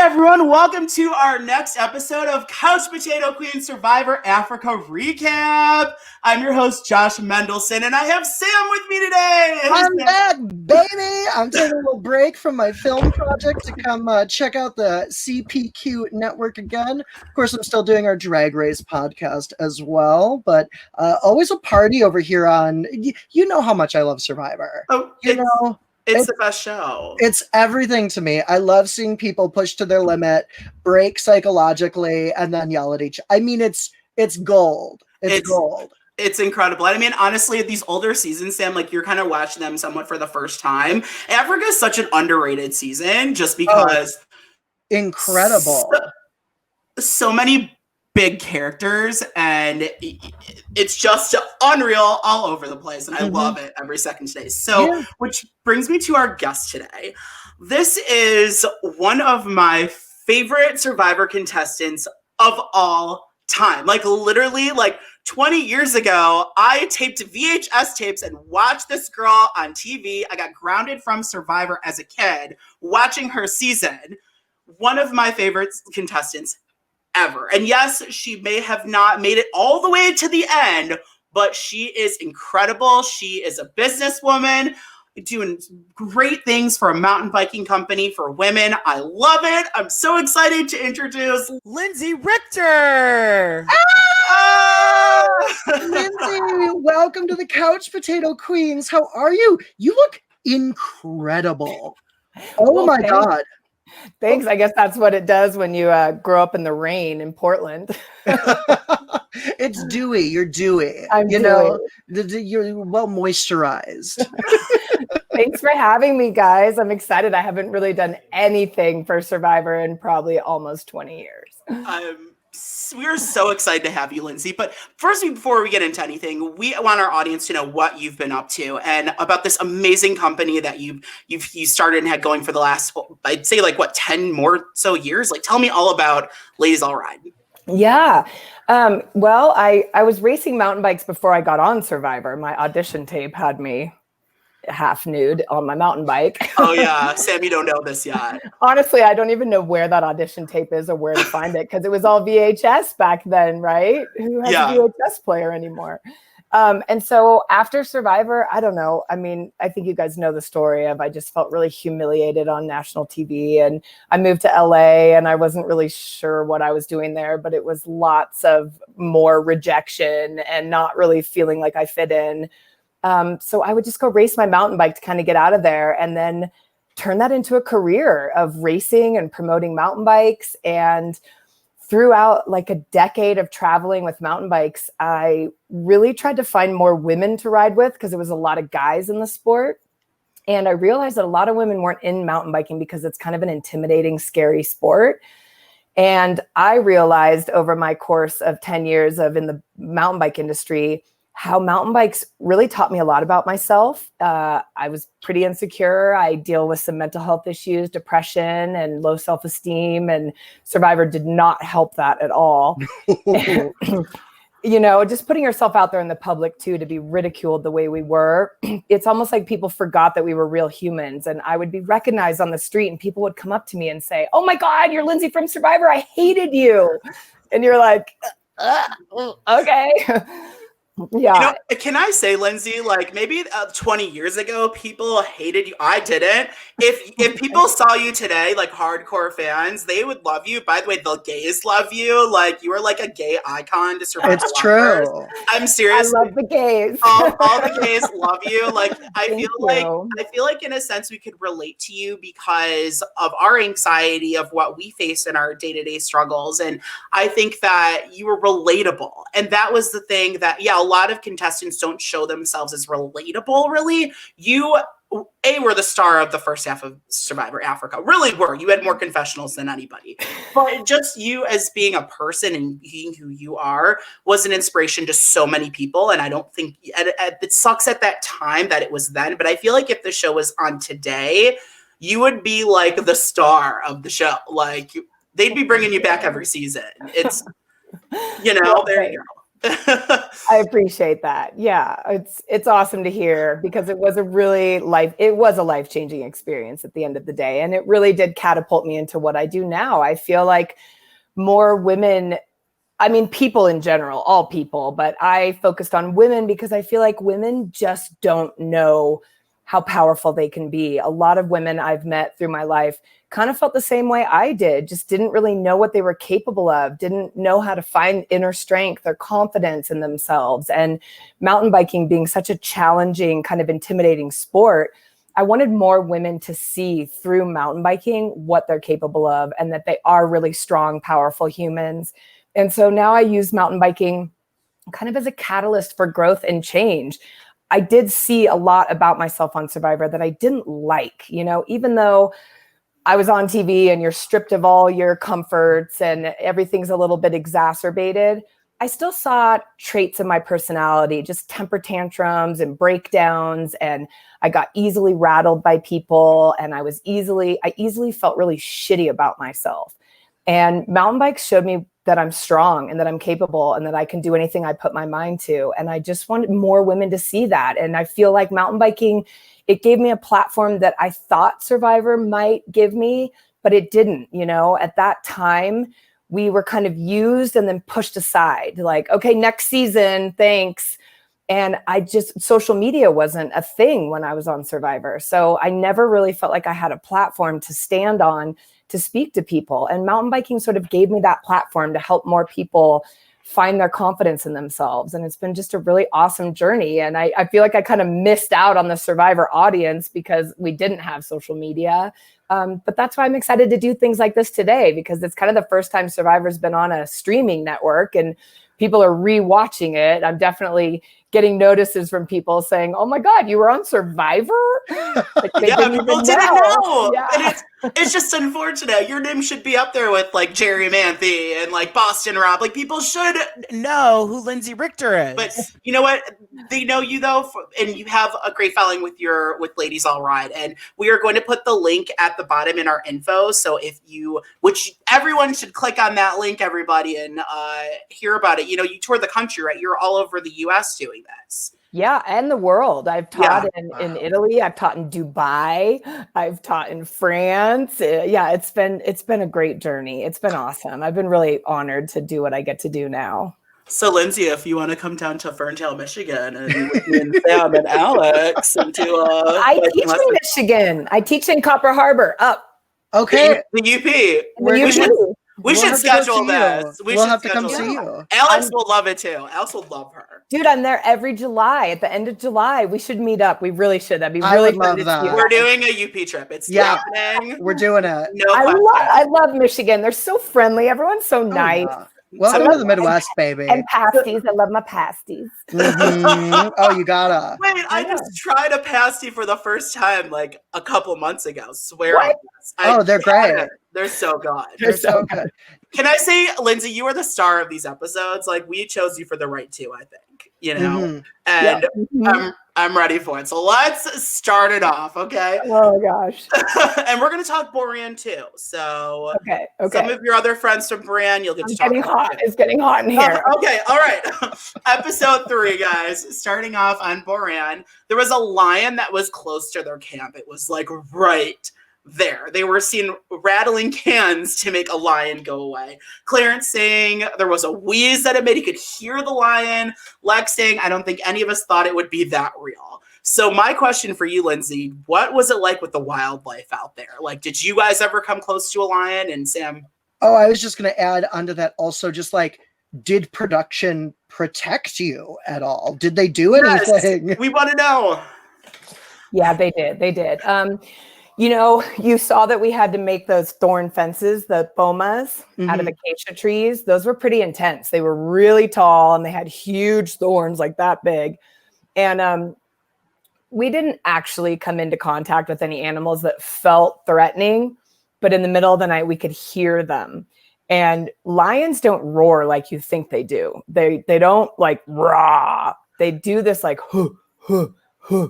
everyone, welcome to our next episode of Couch Potato Queen Survivor Africa Recap. I'm your host, Josh Mendelson, and I have Sam with me today. I'm back, baby. I'm taking a little break from my film project to come check out the CPQ network again. Of course, I'm still doing our Drag Race podcast as well, but always a party over here on, you know how much I love Survivor. Oh, It's the best show. It's everything to me. I love seeing people push to their limit, break psychologically, and then yell at each other. I mean, it's gold. It's gold. It's incredible. I mean, honestly, these older seasons, Sam, like you're kind of watching them somewhat for the first time. Africa is such an underrated season just because incredible. So many big characters, and it's just unreal all over the place, and I love it every second today. So, which brings me to our guest today. This is one of my favorite Survivor contestants of all time. Like literally, like 20 years ago, I taped VHS tapes and watched this girl on TV. I got grounded from Survivor as a kid, watching her season. One of my favorite contestants ever. And yes, she may have not made it all the way to the end, but she is incredible. She is a businesswoman doing great things for a mountain biking company for women. I love it. I'm so excited to introduce Lindsay Richter. Lindsay, welcome to the Couch Potato Queens. How are you? You look incredible. Oh my God. Thanks. I guess that's what it does when you grow up in the rain in Portland. It's dewy. You're dewy. I'm dewy. You're well moisturized. Thanks for having me, guys. I'm excited. I haven't really done anything for Survivor in probably almost 20 years. We're so excited to have you, Lindsay. But first, before we get into anything, we want our audience to know what you've been up to and about this amazing company that you started and had going for the last, I'd say, like, what, 10 more so years? Like, tell me all about Ladies All Ride. Yeah. Well, I was racing mountain bikes before I got on Survivor. My audition tape had me half nude on my mountain bike. Oh yeah, Sam, you don't know this yet. Honestly, I don't even know where that audition tape is or where to find it because it was all VHS back then, right? Who has a VHS player anymore? And so after Survivor, I don't know. I mean, I think you guys know the story of I just felt really humiliated on national TV, and I moved to LA and I wasn't really sure what I was doing there, but it was lots of more rejection and not really feeling like I fit in. So I would just go race my mountain bike to kind of get out of there and then turn that into a career of racing and promoting mountain bikes. And throughout like a decade of traveling with mountain bikes, I really tried to find more women to ride with because there was a lot of guys in the sport. And I realized that a lot of women weren't in mountain biking because it's kind of an intimidating, scary sport. And I realized over my course of 10 years of in the mountain bike industry, how mountain bikes really taught me a lot about myself. I was pretty insecure. I deal with some mental health issues, depression and low self-esteem, and Survivor did not help that at all. You know, just putting yourself out there in the public too, to be ridiculed the way we were. It's almost like people forgot that we were real humans, and I would be recognized on the street and people would come up to me and say, "Oh my God, you're Lindsay from Survivor. I hated you." And you're like, okay. Yeah. You know, can I say, Lindsay, like maybe 20 years ago, people hated you. I didn't. If people saw you today, like hardcore fans, they would love you. By the way, the gays love you. Like you are like a gay icon to Survivor. It's true. I'm serious. I love the gays. All the gays love you. Like I feel like in a sense we could relate to you because of our anxiety of what we face in our day-to-day struggles. And I think that you were relatable. And that was the thing that, a lot of contestants don't show themselves as relatable, really. You, were the star of the first half of Survivor Africa. Really were. You had more confessionals than anybody. But just you as being a person and being who you are was an inspiration to so many people. And I don't think, it sucks at that time that it was then, but I feel like if the show was on today, you would be like the star of the show. Like they'd be bringing you back every season. It's, there you go. I appreciate that. Yeah, it's awesome to hear because it was a life-changing experience at the end of the day. And it really did catapult me into what I do now. I feel like more women, I mean, people in general, all people, but I focused on women because I feel like women just don't know how powerful they can be. A lot of women I've met through my life kind of felt the same way I did, just didn't really know what they were capable of, didn't know how to find inner strength or confidence in themselves. And mountain biking being such a challenging, kind of intimidating sport, I wanted more women to see through mountain biking what they're capable of and that they are really strong, powerful humans. And so now I use mountain biking kind of as a catalyst for growth and change. I did see a lot about myself on Survivor that I didn't like, even though I was on TV and you're stripped of all your comforts and everything's a little bit exacerbated. I still saw traits of my personality, just temper tantrums and breakdowns. And I got easily rattled by people. And I easily felt really shitty about myself. And mountain bikes showed me that I'm strong and that I'm capable and that I can do anything I put my mind to. And I just wanted more women to see that. And I feel like mountain biking, it gave me a platform that I thought Survivor might give me, but it didn't. At that time, we were kind of used and then pushed aside. Like, okay, next season, thanks. And social media wasn't a thing when I was on Survivor. So I never really felt like I had a platform to stand on to speak to people. And mountain biking sort of gave me that platform to help more people find their confidence in themselves. And it's been just a really awesome journey. And I feel like I kind of missed out on the Survivor audience because we didn't have social media. But that's why I'm excited to do things like this today, because it's kind of the first time Survivor's been on a streaming network and people are rewatching it. I'm definitely getting notices from people saying, "Oh my God, you were on Survivor?" Like people didn't know. Yeah. And it's just unfortunate. Your name should be up there with like Jerry Manthe and like Boston Rob. Like people should know who Lindsay Richter is. But you know what? They know you though, and you have a great following with Ladies All Ride. And we are going to put the link at the bottom in our info. So which everyone should click on that link, everybody, and hear about it. You toured the country, right? You're all over the US doing this. Yeah, and the world. I've taught in Italy. I've taught in Dubai. I've taught in France. Yeah, it's been a great journey. It's been awesome. I've been really honored to do what I get to do now. So, Lindsay, if you want to come down to Ferndale, Michigan, and with me and Sam and Alex, and do I teach in Michigan. I teach in Copper Harbor. Up. Okay. The UP. We should schedule this. We'll have to come see you. Alex will love it too. Alex will love her. Dude, I'm there every July. At the end of July, we should meet up. We really should. That'd be really fun. We're doing a UP trip. It's happening. We're doing it. No I love Michigan. They're so friendly. Everyone's so nice. Yeah. Welcome to the Midwest, baby. And pasties. I love my pasties. Mm-hmm. Oh, you gotta. Wait, I just tried a pasty for the first time like a couple months ago. Swear. They're great. They're so good. They're so good. Can I say, Lindsay, you are the star of these episodes. Like, we chose you for the right two, I think. And I'm ready for it. So let's start it off, okay? Oh gosh. And we're gonna talk Borean too. So okay. Some of your other friends from Borean, you'll get to talk about. It's getting hot in here. Okay, all right. Episode 3, guys. Starting off on Borean, there was a lion that was close to their camp. It was like right there. They were seen rattling cans to make a lion go away. Clarence saying there was a wheeze that it made. He could hear the lion. Lex saying, I don't think any of us thought it would be that real. So my question for you, Lindsay, what was it like with the wildlife out there? Like, did you guys ever come close to a lion? And Sam? Oh, I was just going to add onto that also, just like, did production protect you at all? Did they do anything? Yes, we want to know. Yeah, they did. They did. You saw that we had to make those thorn fences, the bomas, out of acacia trees. Those were pretty intense. They were really tall and they had huge thorns like that big. And we didn't actually come into contact with any animals that felt threatening, but in the middle of the night, we could hear them. And lions don't roar like you think they do. They don't like rah. They do this like huh, huh, huh.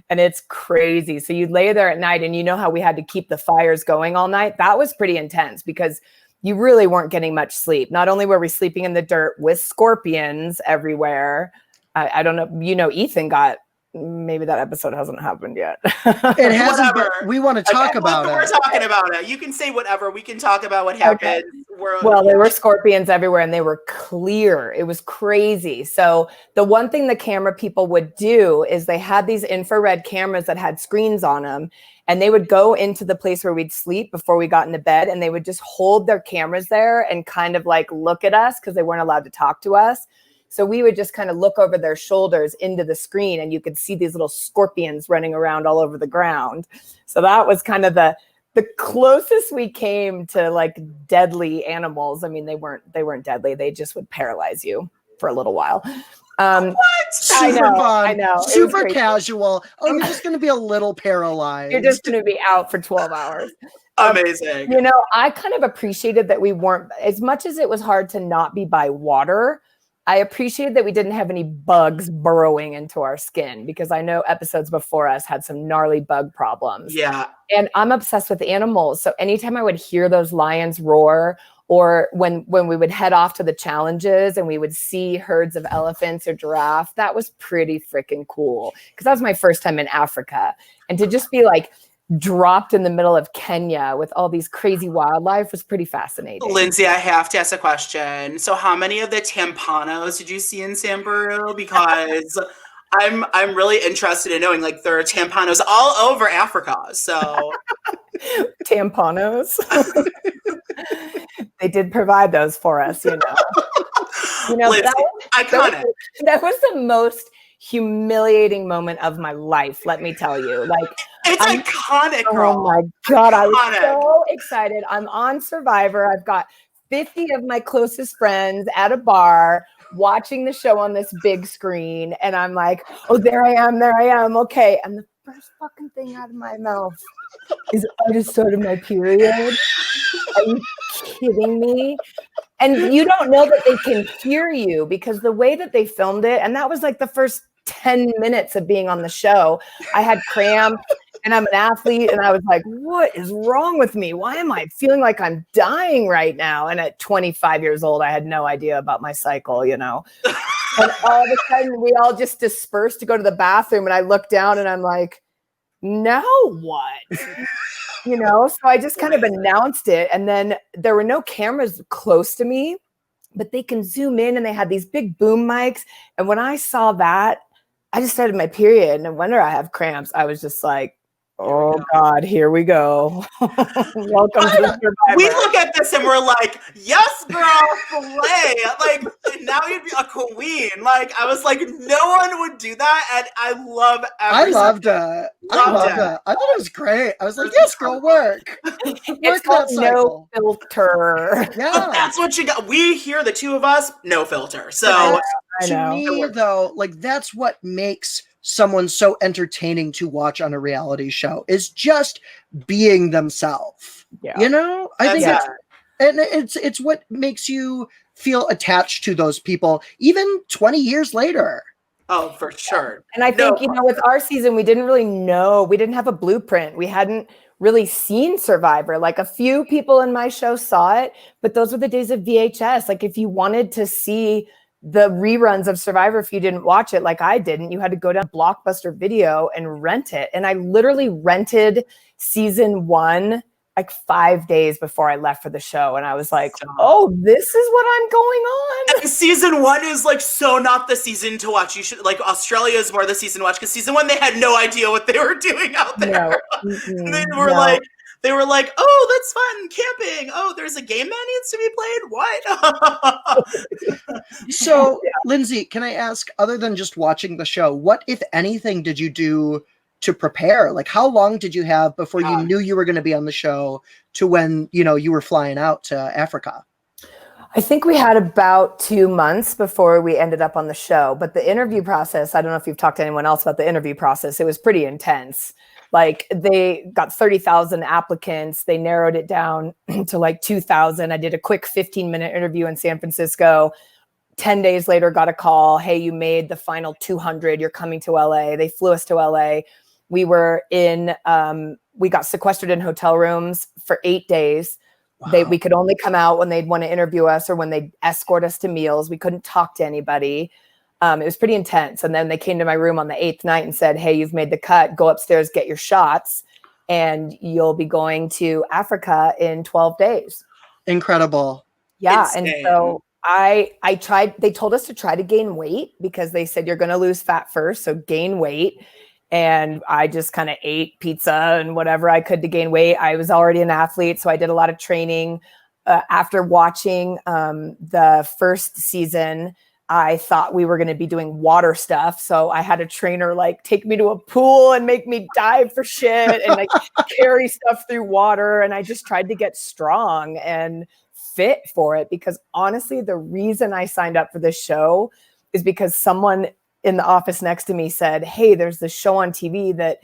And it's crazy. So you'd lay there at night and you know how we had to keep the fires going all night? That was pretty intense because you really weren't getting much sleep. Not only were we sleeping in the dirt with scorpions everywhere, I don't know, Ethan got, maybe that episode hasn't happened yet. It hasn't, but we want to talk about it. We're talking about it. You can say whatever. We can talk about what happened. Okay. Well, there were scorpions everywhere and they were clear. It was crazy. So the one thing the camera people would do is they had these infrared cameras that had screens on them, and they would go into the place where we'd sleep before we got into bed, and they would just hold their cameras there and kind of like look at us because they weren't allowed to talk to us. So we would just kind of look over their shoulders into the screen, and you could see these little scorpions running around all over the ground. So that was kind of the closest we came to like deadly animals. I mean, they weren't deadly. They just would paralyze you for a little while. What? Super fun. I know. Super casual. Oh, you're just going to be a little paralyzed. You're just going to be out for 12 hours. Amazing. I kind of appreciated that we weren't, as much as it was hard to not be by water, I appreciated that we didn't have any bugs burrowing into our skin, because I know episodes before us had some gnarly bug problems. Yeah. And I'm obsessed with animals. So anytime I would hear those lions roar, or when we would head off to the challenges and we would see herds of elephants or giraffe, that was pretty freaking cool. Because that was my first time in Africa. And to just be like dropped in the middle of Kenya with all these crazy wildlife was pretty fascinating. Lindsay, I have to ask a question. So how many of the tampanos did you see in Samburu? Because I'm really interested in knowing, like, there are tampanos all over Africa. So tampanos. They did provide those for us, Lindsay, that was the most humiliating moment of my life, let me tell you. Like, it's iconic, girl. Oh my God, I was so excited. I'm on Survivor. I've got 50 of my closest friends at a bar watching the show on this big screen. And I'm like, oh, there I am. Okay. And the first fucking thing out of my mouth is, I just started my period. Are you kidding me? And you don't know that they can hear you, because the way that they filmed it, and that was like the first 10 minutes of being on the show, I had cramp and I'm an athlete, and I was like, what is wrong with me? Why am I feeling like I'm dying right now? And at 25 years old, I had no idea about my cycle, And all of a sudden, we all just dispersed to go to the bathroom, and I looked down and I'm like, now what? So I just kind of announced it, and then there were no cameras close to me, but they can zoom in, and they had these big boom mics. And when I saw that, I just started my period, and no wonder I have cramps. I was just like, oh God, here we go. Welcome to Survivor. We look at this and we're like, yes, girl, slay. Like, now you'd be a queen. Like, I was like, no one would do that. And I love I loved it. I thought it was great. I was like, yes, girl, work. It's called no filter. Yeah. That's what you got. We here, the two of us, no filter. So to me, though, like, that's what makes someone so entertaining to watch on a reality show, is just being themselves. Yeah. I think it's what makes you feel attached to those people even 20 years later. Oh, for sure. And I think, with our season, we didn't really know. We didn't have a blueprint. We hadn't really seen Survivor. Like, a few people in my show saw it, but those were the days of VHS. Like, if you wanted to see the reruns of Survivor, if you didn't watch it, like I didn't, you had to go to Blockbuster Video and rent it. And I literally rented season 1 like 5 days before I left for the show. And I was like, oh, this is what I'm going on. And season 1 is like so not the season to watch. You should, like, Australia is more the season to watch, because season 1 they had no idea what they were doing out there. No. And they were like, oh, that's fun, camping. Oh, there's a game that needs to be played. What? So, Lindsay, can I ask, other than just watching the show, what, if anything, did you do to prepare? Like, how long did you have before you knew you were going to be on the show to when, you were flying out to Africa? I think we had about 2 months before we ended up on the show. But the interview process, I don't know if you've talked to anyone else about the interview process. It was pretty intense. Like, they got 30,000 applicants. They narrowed it down to like 2,000. I did a quick 15-minute interview in San Francisco. 10 days later, got a call. Hey, you made the final 200. You're coming to LA. They flew us to LA. We were we got sequestered in hotel rooms for 8 days. Wow. We could only come out when they'd want to interview us or when they'd escort us to meals. We couldn't talk to anybody. It was pretty intense. And then they came to my room on the 8th night and said, hey, you've made the cut. Go upstairs, get your shots, and you'll be going to Africa in 12 days. Incredible. Yeah. Insane. And so I tried, they told us to try to gain weight because they said you're going to lose fat first. So gain weight. And I just kind of ate pizza and whatever I could to gain weight. I was already an athlete, so I did a lot of training. After watching the first season, I thought we were going to be doing water stuff. So I had a trainer like take me to a pool and make me dive for shit and like carry stuff through water. And I just tried to get strong and fit for it because honestly, the reason I signed up for this show is because someone in the office next to me said, hey, there's this show on TV that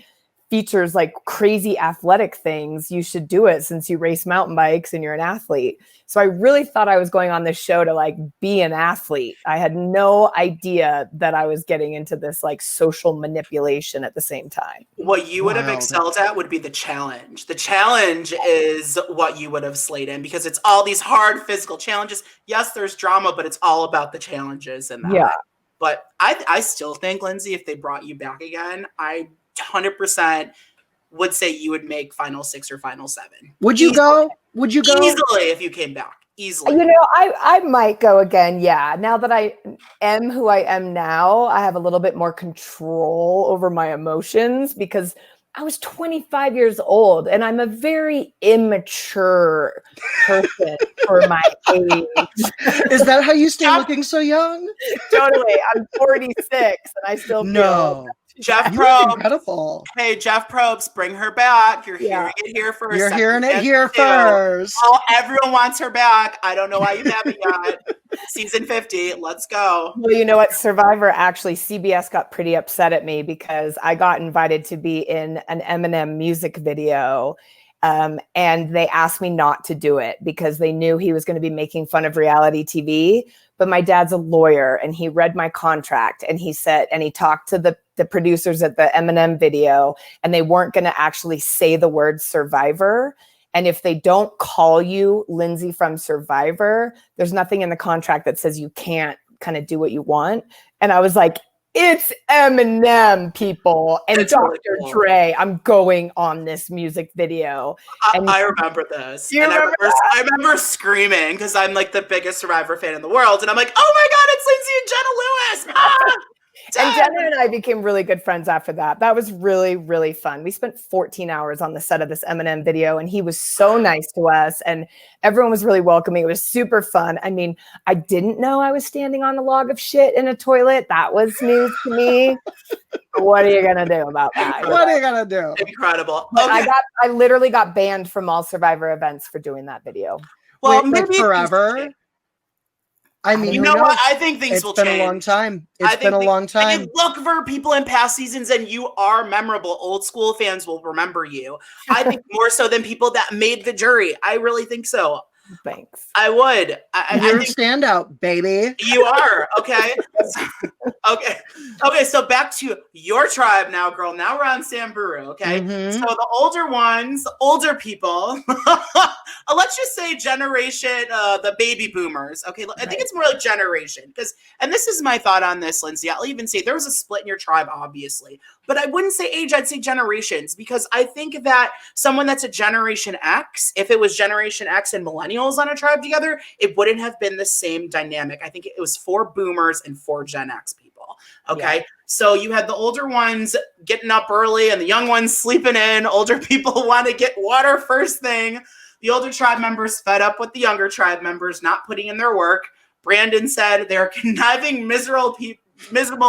features like crazy athletic things. You should do it since you race mountain bikes and you're an athlete. So I really thought I was going on this show to like be an athlete. I had no idea that I was getting into this like social manipulation at the same time. What you would have excelled at would be the challenge. The challenge is what you would have slayed in because it's all these hard physical challenges. Yes, there's drama, but it's all about the challenges and that. Yeah. But I still think, Lindsay, if they brought you back again, I 100% would say you would make final 6 or final 7. Would you go? Would you go? Easily if you came back. Easily. You know, I might go again. Yeah. Now that I am who I am now, I have a little bit more control over my emotions because I was 25 years old and I'm a very immature person for my age. Is that how you stay looking so young? Totally. I'm 46 and I still feel Jeff you look Probst. incredible. Hey, Jeff Probst, bring her back. You're hearing it here first. You're hearing it here first. Oh, everyone wants her back. I don't know why you haven't yet. Season 50. Let's go. Well, you know what? Survivor, actually, CBS got pretty upset at me because I got invited to be in an Eminem music video. And they asked me not to do it because they knew he was going to be making fun of reality TV. But my dad's a lawyer and he read my contract and he said, and he talked to the producers at the Eminem video and they weren't going to actually say the word Survivor. And if they don't call you Lindsay from Survivor, there's nothing in the contract that says you can't kind of do what you want. And I was like, it's Eminem, people, and It's Dr. really cool. Dre. I'm going on this music video. I remember this. You remember I remember screaming because I'm like the biggest Survivor fan in the world. And I'm like, oh my God, it's Lindsay and Jenna Lewis. Ah! And Jenna and I became really good friends after that. That was really, really fun. We spent 14 hours on the set of this Eminem video, and he was so nice to us, and everyone was really welcoming. It was super fun. I mean, I didn't know I was standing on a log of shit in a toilet. That was news to me. What are you gonna do about that? What are you gonna do? Incredible. But Okay. I literally got banned from all Survivor events for doing that video. Well, Wait, like maybe forever. I mean, You who know knows? what? I think things will It's been change. a long time. I It's think been a long Like, time. you look for people in past seasons and you are memorable. Old school fans will remember you. I think more so than people that made the jury. I really think so. Thanks. I would. You're I a think standout, baby. you are. Okay. Okay. So back to your tribe now, girl. Now we're on Samburu. Okay. Mhm. So the older ones, older people, let's just say generation, the baby boomers. Okay. I think it's more like generation and this is my thought on this, Lindsay. I'll even say there was a split in your tribe, obviously, but I wouldn't say age. I'd say generations because I think that someone that's a Generation X, if it was Generation X and millennials on a tribe together, it wouldn't have been the same dynamic. I think it was 4 boomers and 4 Gen X people. Okay. Yeah. So you had the older ones getting up early and the young ones sleeping in. Older people want to get water first thing. The older tribe members fed up with the younger tribe members not putting in their work. Brandon said they're conniving, miserable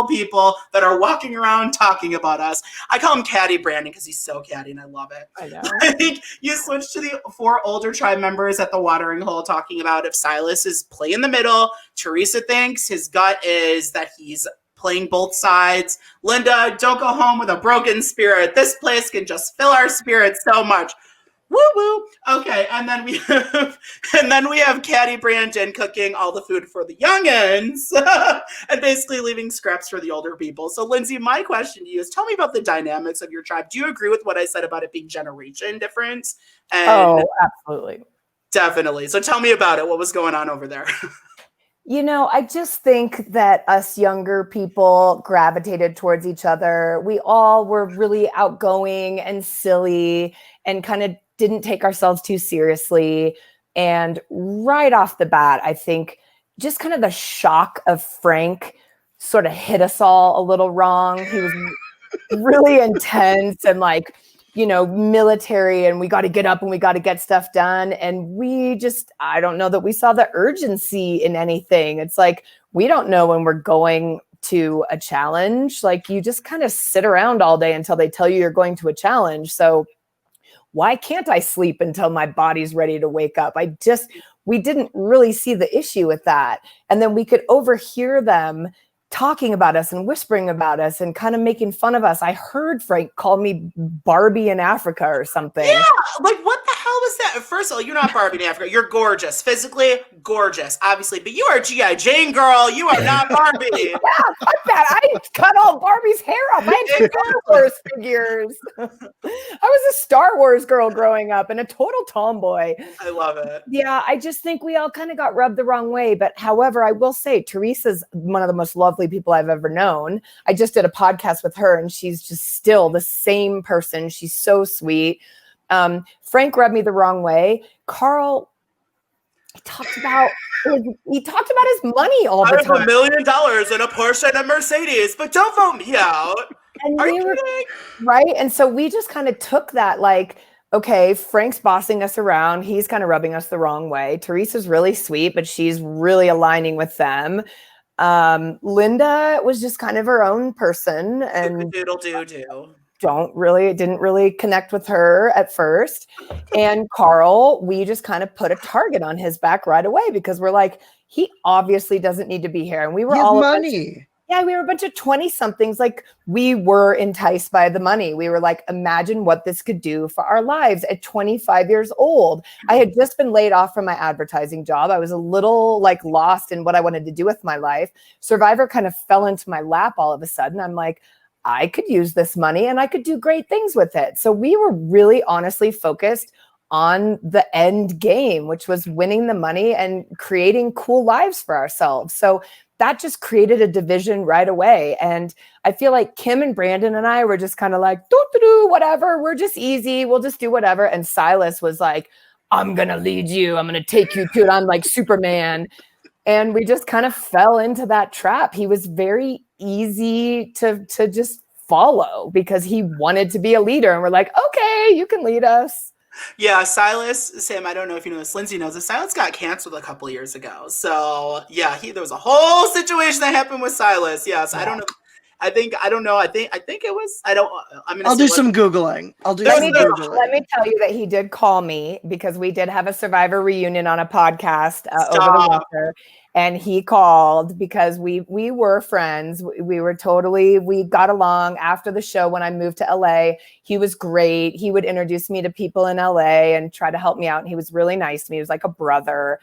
people that are walking around talking about us. I call him Catty Brandon because he's so catty and I love it. I know. I think you switch to the 4 older tribe members at the watering hole talking about if Silas is play in the middle. Teresa thinks his gut is that he's playing both sides. Linda, don't go home with a broken spirit. This place can just fill our spirits so much. Woo woo. Okay, and then we have Catty Brandon cooking all the food for the youngins and basically leaving scraps for the older people. So, Lindsay, my question to you is: tell me about the dynamics of your tribe. Do you agree with what I said about it being generation difference? And Oh, absolutely. Definitely. So tell me about it. What was going on over there? You know, I just think that us younger people gravitated towards each other. We all were really outgoing and silly and kind of didn't take ourselves too seriously. And right off the bat, I think just kind of the shock of Frank sort of hit us all a little wrong. He was really intense and like, you know, military, and we got to get up and we got to get stuff done. And we just, I don't know that we saw the urgency in anything. It's like, we don't know when we're going to a challenge. Like, you just kind of sit around all day until they tell you you're going to a challenge. So why can't I sleep until my body's ready to wake up? We didn't really see the issue with that. And then we could overhear them talking about us and whispering about us and kind of making fun of us. I heard Frank call me Barbie in Africa or something. Yeah, like what the hell was that? First of all, you're not Barbie in Africa. You're gorgeous, physically gorgeous, obviously, but you are a G.I. Jane girl. You are not Barbie. Yeah, fuck that. I cut all Barbie's hair off. I had Star Wars figures. I was a Star Wars girl growing up and a total tomboy. I love it. Yeah, I just think we all kind of got rubbed the wrong way. But however, I will say Teresa's one of the most lovely people I've ever known. I just did a podcast with her and she's just still the same person. She's so sweet. Frank rubbed me the wrong way. Carl, he talked about his money all the time. I have $1 million and a Porsche and a Mercedes, but don't vote me out. And Are you kidding? Right? And so we just kind of took that like, okay, Frank's bossing us around. He's kind of rubbing us the wrong way. Teresa's really sweet, but she's really aligning with them. Linda was just kind of her own person and didn't really connect with her at first. And Carl, we just kind of put a target on his back right away because we're like, he obviously doesn't need to be here. And we were all money. We were a bunch of 20-somethings. Like, we were enticed by the money. We were like, imagine what this could do for our lives at 25 years old. I had just been laid off from my advertising job. I was a little like lost in what I wanted to do with my life. Survivor kind of fell into my lap all of a sudden. I'm like, I could use this money and I could do great things with it. So we were really honestly focused on the end game, which was winning the money and creating cool lives for ourselves. So that just created a division right away. And I feel like Kim and Brandon and I were just kind of like, whatever. We're just easy. We'll just do whatever. And Silas was like, I'm going to lead you. I'm going to take you to it. I'm like Superman. And we just kind of fell into that trap. He was very easy to just follow because he wanted to be a leader. And we're like, okay, you can lead us. Yeah, Silas, Sam, I don't know if you know this, Lindsay knows this. Silas got canceled a couple years ago. So, yeah, there was a whole situation that happened with Silas. Yes, yeah. I don't know. I think it was, I'll do some Googling. Let me tell you that he did call me because we did have a Survivor reunion on a podcast over the winter. And he called because we were friends. We got along after the show. When I moved to LA, he was great. He would introduce me to people in LA and try to help me out. And he was really nice to me. He was like a brother.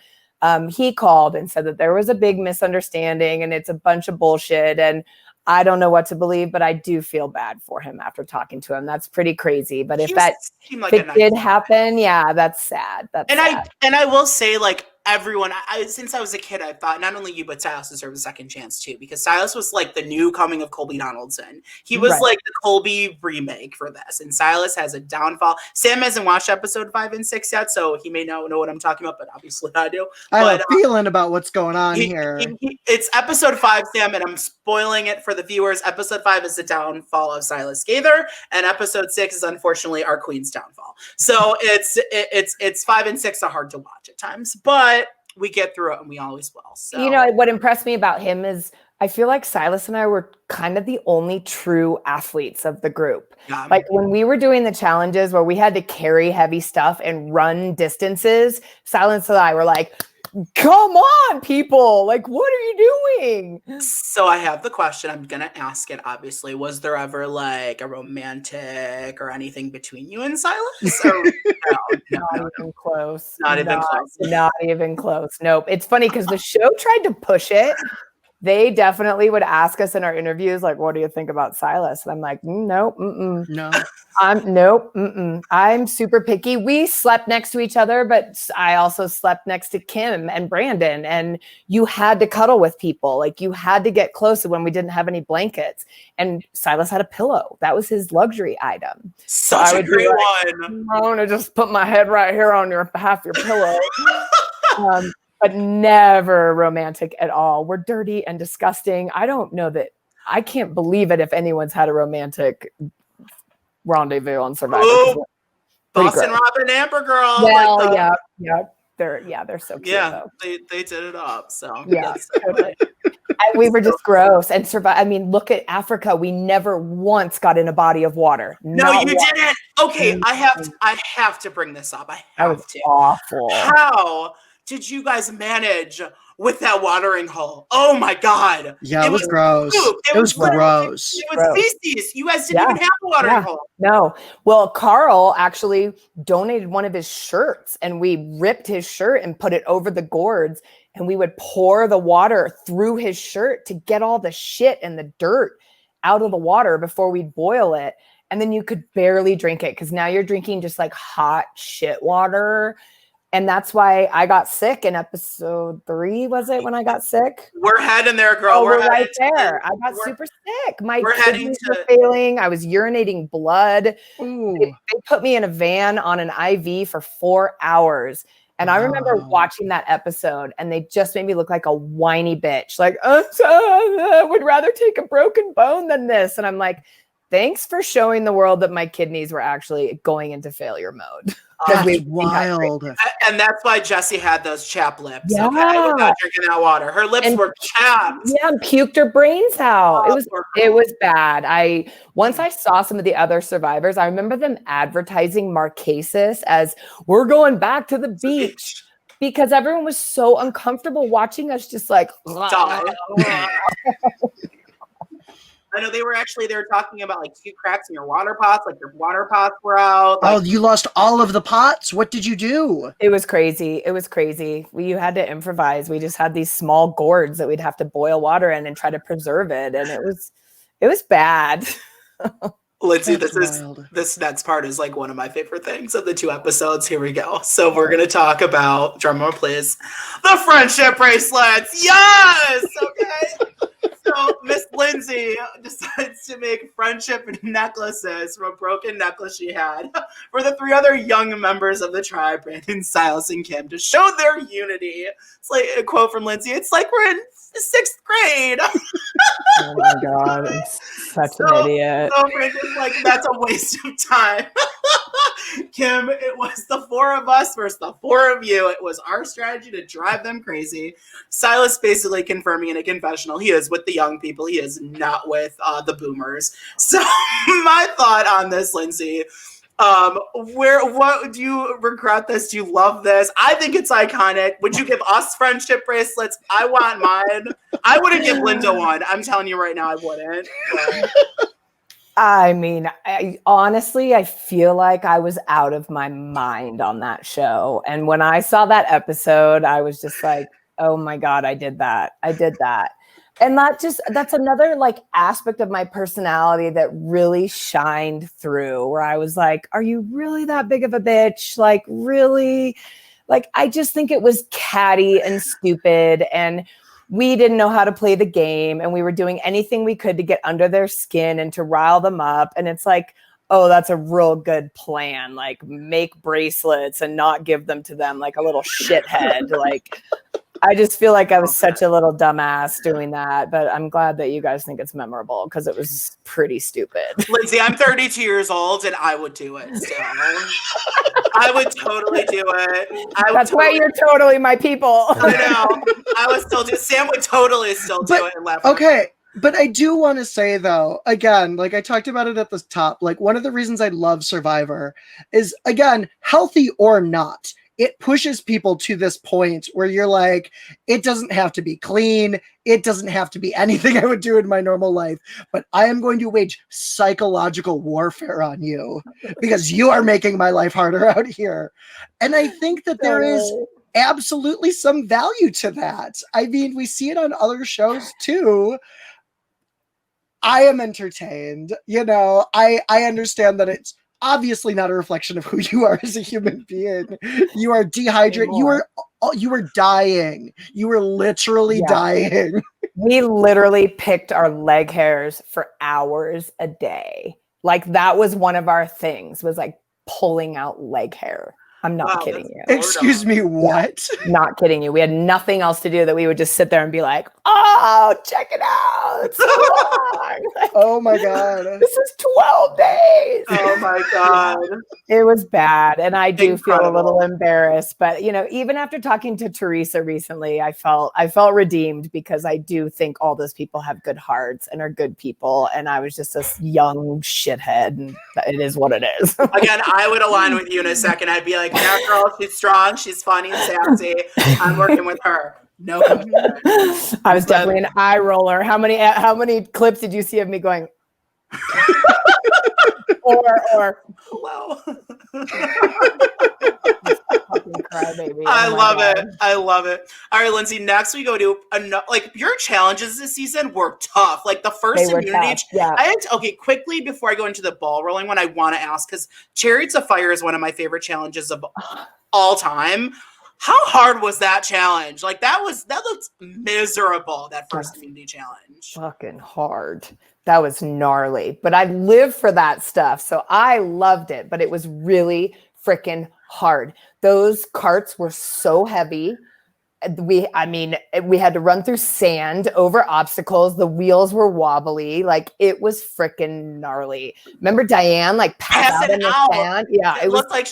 He called and said that there was a big misunderstanding and it's a bunch of bullshit. And I don't know what to believe, but I do feel bad for him after talking to him. That's pretty crazy. But if it did happen, yeah, that's sad. I will say, like, everyone, since I was a kid, I thought not only you, but Silas deserved a second chance too, because Silas was like the new coming of Colby Donaldson. He was like the Colby remake for this, and Silas has a downfall. Sam hasn't watched episode 5 and 6 yet, so he may not know what I'm talking about, but obviously I do. I have a feeling about what's going on here. It's episode 5, Sam, and I'm spoiling it for the viewers. Episode 5 is the downfall of Silas Gaither, and episode 6 is unfortunately our queen's downfall. So it's 5 and 6 are hard to watch at times, but we get through it and we always will. So, you know, what impressed me about him is I feel like Silas and I were kind of the only true athletes of the group. Yeah. Like when we were doing the challenges where we had to carry heavy stuff and run distances, Silas and I were like, come on, people. Like, what are you doing? So I have the question. I'm going to ask it, obviously. Was there ever like a romantic or anything between you and Silas? Or, Not even close. Not even close. Nope. It's funny because the show tried to push it. they definitely would ask us in our interviews, like, what do you think about Silas? And I'm like, nope, no. I'm super picky. We slept next to each other, but I also slept next to Kim and Brandon, and you had to cuddle with people. Like, you had to get close when we didn't have any blankets, and Silas had a pillow. That was his luxury item. Such a great one. I want to just put my head right here on half your pillow. But never romantic at all. We're dirty and disgusting. I don't know that. I can't believe it if anyone's had a romantic rendezvous on Survivor. Ooh, Boston Rob and Amber Girl. Well, yeah. They're so cute. Yeah, though. they did it up. So yeah, totally. We were just gross and survive. I mean, look at Africa. We never once got in a body of water. No, you didn't. Okay, I have to bring this up. That was awful. How did you guys manage with that watering hole? Oh my God. Yeah, it was gross. It was gross. It was feces. You guys didn't even have a watering hole. No. Well, Carl actually donated one of his shirts, and we ripped his shirt and put it over the gourds, and we would pour the water through his shirt to get all the shit and the dirt out of the water before we'd boil it. And then you could barely drink it because now you're drinking just like hot shit water. And that's why I got sick in episode 3, was it, when I got sick? We're heading there, girl. We're right there. I got super sick. My kidneys were failing. I was urinating blood. They put me in a van on an IV for 4 hours. And I remember watching that episode, and they just made me look like a whiny bitch. Like, I would rather take a broken bone than this. And I'm like, thanks for showing the world that my kidneys were actually going into failure mode. That's wild. And that's why Jessie had those chapped lips. Yeah. Okay, without drinking that water. Her lips were chapped. Yeah, and puked her brains out. It was bad. Once I saw some of the other survivors, I remember them advertising Marquesas as we're going back to the beach. Because everyone was so uncomfortable watching us just like die. I know they were talking about like 2 cracks in your water pots, like your water pots were out. Like, you lost all of the pots? What did you do? It was crazy. You had to improvise. We just had these small gourds that we'd have to boil water in and try to preserve it. And it was bad. Lindsay, this next part is like one of my favorite things of the 2 episodes. Here we go. So we're going to talk about, drum roll please, the friendship bracelets. Yes! Okay. So Miss Lindsay decides to make friendship necklaces from a broken necklace she had for the 3 other young members of the tribe, Brandon, Silas, and Kim, to show their unity. It's like a quote from Lindsay. It's like we're in 6th grade. Oh my God, I'm such an idiot. So Brandon's like, that's a waste of time. Kim, it was the 4 of us versus the 4 of you. It was our strategy to drive them crazy. Silas basically confirming in a confessional he is with the young people. He is not with the boomers. So my thought on this, Lindsay, what do you regret this? Do you love this? I think it's iconic. Would you give us friendship bracelets? I want mine. I wouldn't give Linda one. I'm telling you right now, I wouldn't. I mean, honestly, I feel like I was out of my mind on that show. And when I saw that episode, I was just like, oh my God, I did that. And that's another like aspect of my personality that really shined through, where I was like, are you really that big of a bitch? Like, really? Like, I just think it was catty and stupid, and we didn't know how to play the game, and we were doing anything we could to get under their skin and to rile them up. And it's like, oh, that's a real good plan. Like, make bracelets and not give them to them like a little shithead. Like, I just feel like I was such a little dumbass doing that, but I'm glad that you guys think it's memorable because it was pretty stupid. Lindsay, I'm 32 years old and I would do it. So I would totally do it. That's why you're totally my people. I know. I would still do. Sam would totally still do it and laugh. Okay. But I do want to say, though, again, like I talked about it at the top, like one of the reasons I love Survivor is, again, healthy or not, it pushes people to this point where you're like, it doesn't have to be clean. It doesn't have to be anything I would do in my normal life, but I am going to wage psychological warfare on you because you are making my life harder out here. And I think that there is absolutely some value to that. I mean, we see it on other shows too. I am entertained. I understand that it's obviously not a reflection of who you are as a human being. You are dehydrated. You were dying. You were literally dying. We literally picked our leg hairs for hours a day. Like that was one of our things, was like pulling out leg hair. I'm not kidding you. Excuse me, what? Yeah, not kidding you. We had nothing else to do that we would just sit there and be like, oh, check it out. It's so long. Like, oh my God. This is 12 days. Oh my God. It was bad. And I do feel a little embarrassed. But, even after talking to Teresa recently, I felt redeemed, because I do think all those people have good hearts and are good people. And I was just this young shithead. And it is what it is. Again, I would align with you in a second. I'd be like, that girl, she's strong, she's funny and sassy. I'm working with her. No. I was definitely an eye roller. How many clips did you see of me going? or hello. I love it. I love it. All right, Lindsay, next we go to your challenges this season were tough. Like the first immunity. Okay, quickly before I go into the ball rolling one, I want to ask, because Chariots of Fire is one of my favorite challenges of all time. How hard was that challenge? Like that looked miserable, that first immunity challenge. Fucking hard. That was gnarly. But I live for that stuff. So I loved it. But it was really freaking hard. Those carts were so heavy. We had to run through sand over obstacles. The wheels were wobbly. Like it was freaking gnarly. Remember Diane passed out in the sand? Yeah, it looked like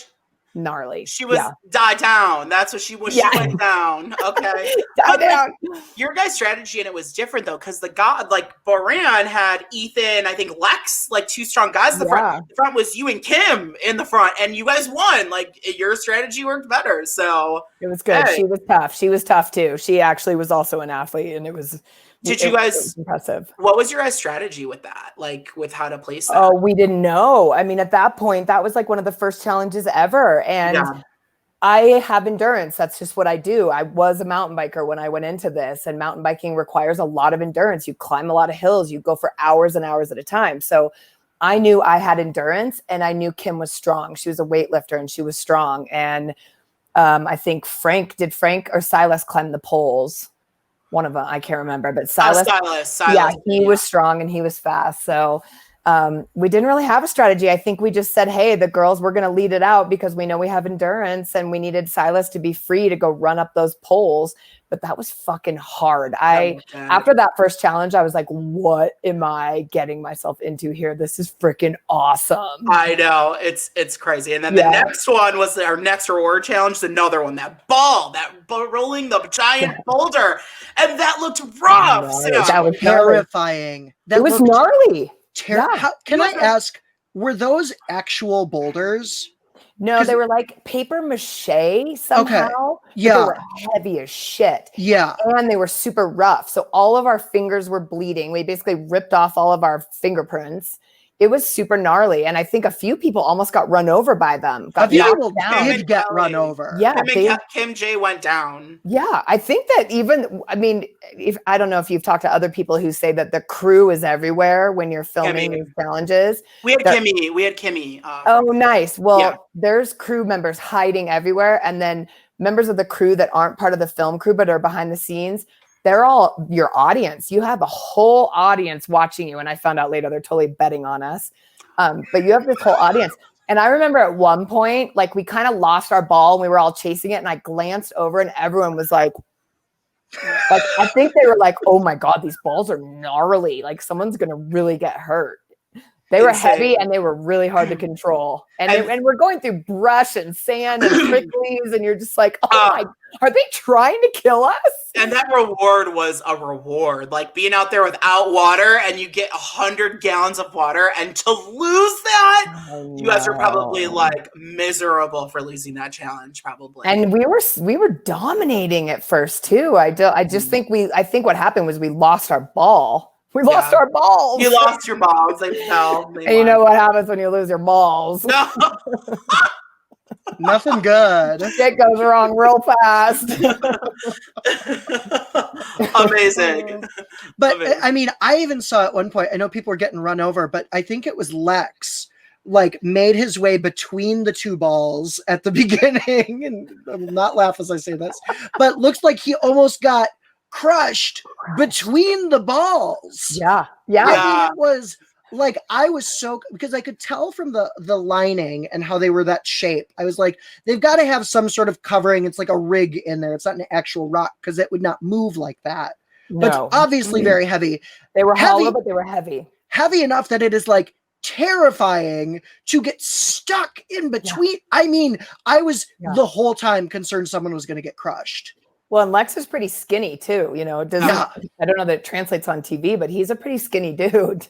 gnarly. She was die down. That's what she was. She went down. Okay. Die down. Your guys' strategy in it was different though, because Boran had Ethan, I think Lex, two strong guys in the front. The front was you and Kim in the front, and you guys won. Your strategy worked better. So it was good. Hey. She was tough. She was tough too. She actually was also an athlete, and it was. Did you guys impressive? What was your guys' strategy with that? With how to place that? Oh, we didn't know. I mean, at that point, that was one of the first challenges ever. And I have endurance. That's just what I do. I was a mountain biker when I went into this, and mountain biking requires a lot of endurance. You climb a lot of hills. You go for hours and hours at a time. So I knew I had endurance, and I knew Kim was strong. She was a weightlifter and she was strong. And I think Frank or Silas climb the poles? One of them, I can't remember, but Silas. Yeah, he was strong and he was fast. So we didn't really have a strategy. I think we just said, hey, the girls, we're going to lead it out because we know we have endurance, and we needed Silas to be free to go run up those poles. But that was fucking hard. After that first challenge, I was like, what am I getting myself into here? This is freaking awesome. I know. It's crazy. And then the next one was our next reward challenge. Another one, that rolling the giant boulder. And that looked rough. That was terrifying. It was gnarly. Can I ask, were those actual boulders? No, they were paper mache somehow. Okay. Yeah. They were heavy as shit. Yeah. And they were super rough. So all of our fingers were bleeding. We basically ripped off all of our fingerprints. It was super gnarly. And I think a few people almost got run over by them. People did get run over. Yeah. Kim J went down. Yeah. I think that I don't know if you've talked to other people who say that the crew is everywhere when you're filming these challenges. We had Kimmy. Oh, nice. Well, there's crew members hiding everywhere. And then members of the crew that aren't part of the film crew but are behind the scenes, they're all your audience. You have a whole audience watching you. And I found out later they're totally betting on us. But you have this whole audience. And I remember at one point, we kind of lost our ball and we were all chasing it. And I glanced over and everyone was I think they were oh my God, these balls are gnarly. Someone's going to really get hurt. They were heavy and they were really hard to control. And we're going through brush and sand and pricklies, and you're just are they trying to kill us? And that reward was a reward. Being out there without water and you get 100 gallons of water, and to lose that, you guys are probably miserable for losing that challenge, probably. And we were dominating at first too. I think what happened was we lost our ball. We lost our balls. You lost your balls. And you know what happens when you lose your balls? No. Nothing good. Shit goes wrong real fast. Amazing. But Amazing. I mean, I even saw at one point, I know people were getting run over, but I think it was Lex, like, made his way between the two balls at the beginning. And I will not laugh as I say this, but looks like he almost got crushed between the balls. Yeah. I mean, it was like, I was so, because I could tell from the lining and how they were that shape. I was like, they've got to have some sort of covering. It's like a rig in there. It's not an actual rock, because it would not move like that. No. But it's obviously very heavy. They were hollow, but they were heavy. Heavy enough that it is like terrifying to get stuck in between. Yeah. I mean, I was the whole time concerned someone was going to get crushed. Well, and Lex is pretty skinny too. You know, it doesn't. I don't know that it translates on TV, but he's a pretty skinny dude.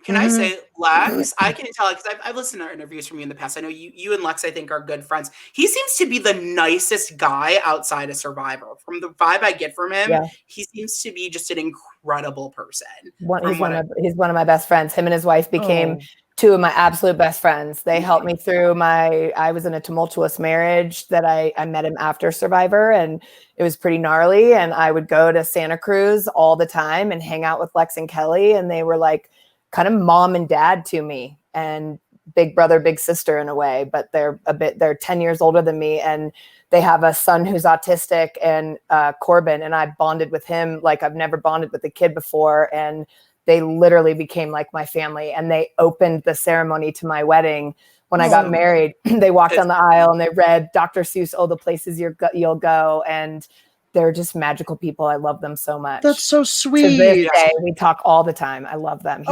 Can I say, Lex? I can tell, because I've listened to interviews from you in the past. I know you and Lex, I think, are good friends. He seems to be the nicest guy outside of Survivor. From the vibe I get from him, he seems to be just an incredible person. He's one of my best friends. Him and his wife became two of my absolute best friends. They helped me through I was in a tumultuous marriage that I met him after Survivor, and it was pretty gnarly. And I would go to Santa Cruz all the time and hang out with Lex and Kelly, and they were like kind of mom and dad to me, and big brother, big sister in a way, but they're 10 years older than me, and they have a son who's autistic, and Corbin, and I bonded with him like I've never bonded with a kid before. And they literally became like my family, and they opened the ceremony to my wedding when I got married. They walked down the aisle and they read Dr. Seuss, "Oh, the places you'll go." And they're just magical people. I love them so much. That's so sweet. To this day, we talk all the time. I love them.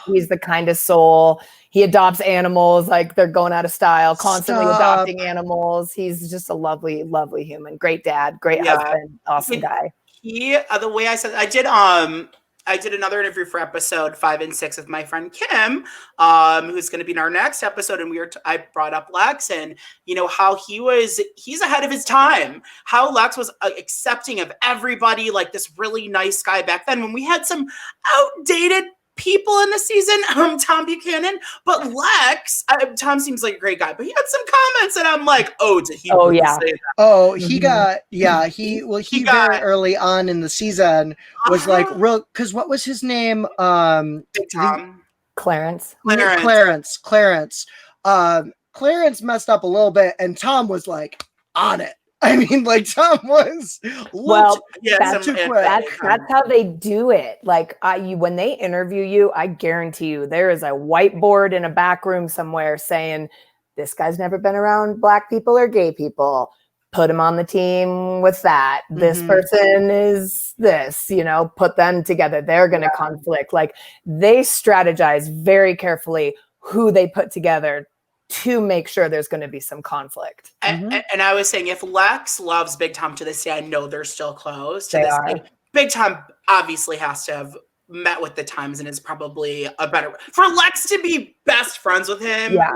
He's the kindest soul. He adopts animals like they're going out of style, constantly adopting animals. He's just a lovely, lovely human. Great dad, great husband, awesome guy. The way I said, I did another interview for episode 5 and 6 with my friend Kim, who's going to be in our next episode. And I brought up Lex, and how he's ahead of his time, how Lex was accepting of everybody, like this really nice guy back then when we had some outdated people in the season, Tom Buchanan, but Lex, Tom seems like a great guy, but he had some comments and I'm like, did he say that? He got, he very early on in the season was like real, because what was his name? Big Tom. Clarence messed up a little bit, and Tom was like on it. I mean, like, Tom was that's how they do it. Like, when they interview you, I guarantee you there is a whiteboard in a back room somewhere saying, this guy's never been around Black people or gay people. Put him on the team with that. This person is this, put them together. They're going to conflict. Like, they strategize very carefully who they put together to make sure there's going to be some conflict. And I was saying, if Lex loves Big Tom to this day, I know they're still close to they this are. day. Big Tom obviously has to have met with the times and is probably for Lex to be best friends with him. Yeah.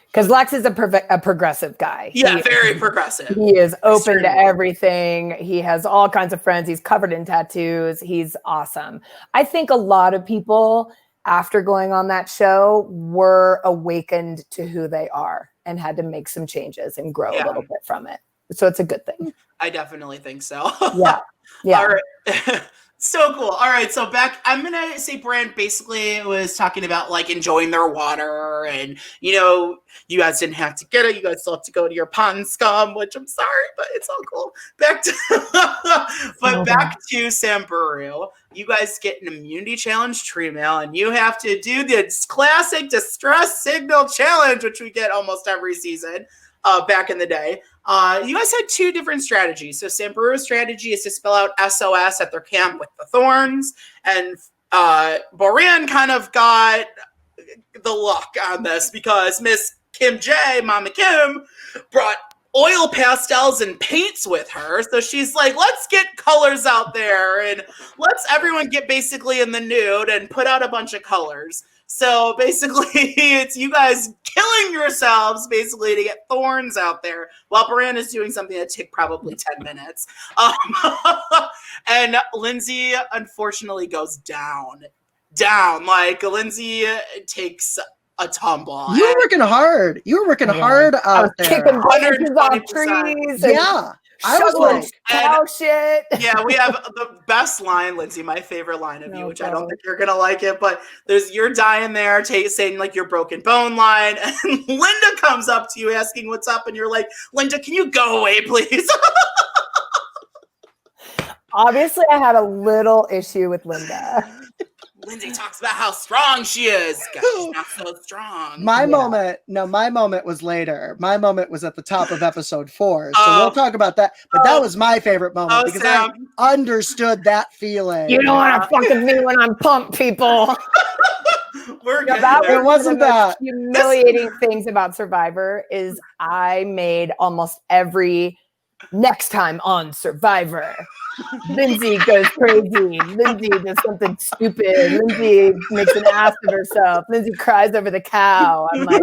Because Lex is a progressive guy. Very progressive. He is open to everything. He has all kinds of friends. He's covered in tattoos. He's awesome. I think a lot of people after going on that show were awakened to who they are and had to make some changes and grow a little bit from it. So it's a good thing. I definitely think so. Yeah. All right. So cool. All right. So I'm going to say Brand basically was talking about like enjoying their water, and, you guys didn't have to get it. You guys still have to go to your pond scum, which I'm sorry, but it's all cool. Back to Samburu. You guys get an immunity challenge tree mail, and you have to do this classic distress signal challenge, which we get almost every season. Back in the day. You guys had two different strategies. So Samburu's strategy is to spell out SOS at their camp with the thorns, and Boran kind of got the luck on this because Miss Kim J, Mama Kim, brought oil pastels and paints with her. So she's like, let's get colors out there and let's everyone get basically in the nude and put out a bunch of colors. So basically, it's you guys killing yourselves basically to get thorns out there while Baran is doing something that took probably 10 minutes. And Lindsay, unfortunately, goes down. Like, Lindsay takes a tumble. You were working hard. You were working hard out there. Kicking branches off trees. Yeah. I was shoveling like, cow shit. Yeah, we have the best line, Lindsay, my favorite line of you, which I don't think you're going to like it, but you're dying there saying like your broken bone line, and Linda comes up to you asking what's up, and you're like, Linda, can you go away, please? Obviously, I had a little issue with Linda. Lindsay talks about how strong she is. God, she's not so strong. My moment was later. My moment was at the top of episode 4. So we'll talk about that. But that was my favorite moment because Sam, I understood that feeling. You don't want to fuck with me when I'm pumped, people. It wasn't that. Humiliating things about Survivor is I made almost every next time on Survivor. Lindsay goes crazy. Lindsay does something stupid. Lindsay makes an ass of herself. Lindsay cries over the cow. I'm like,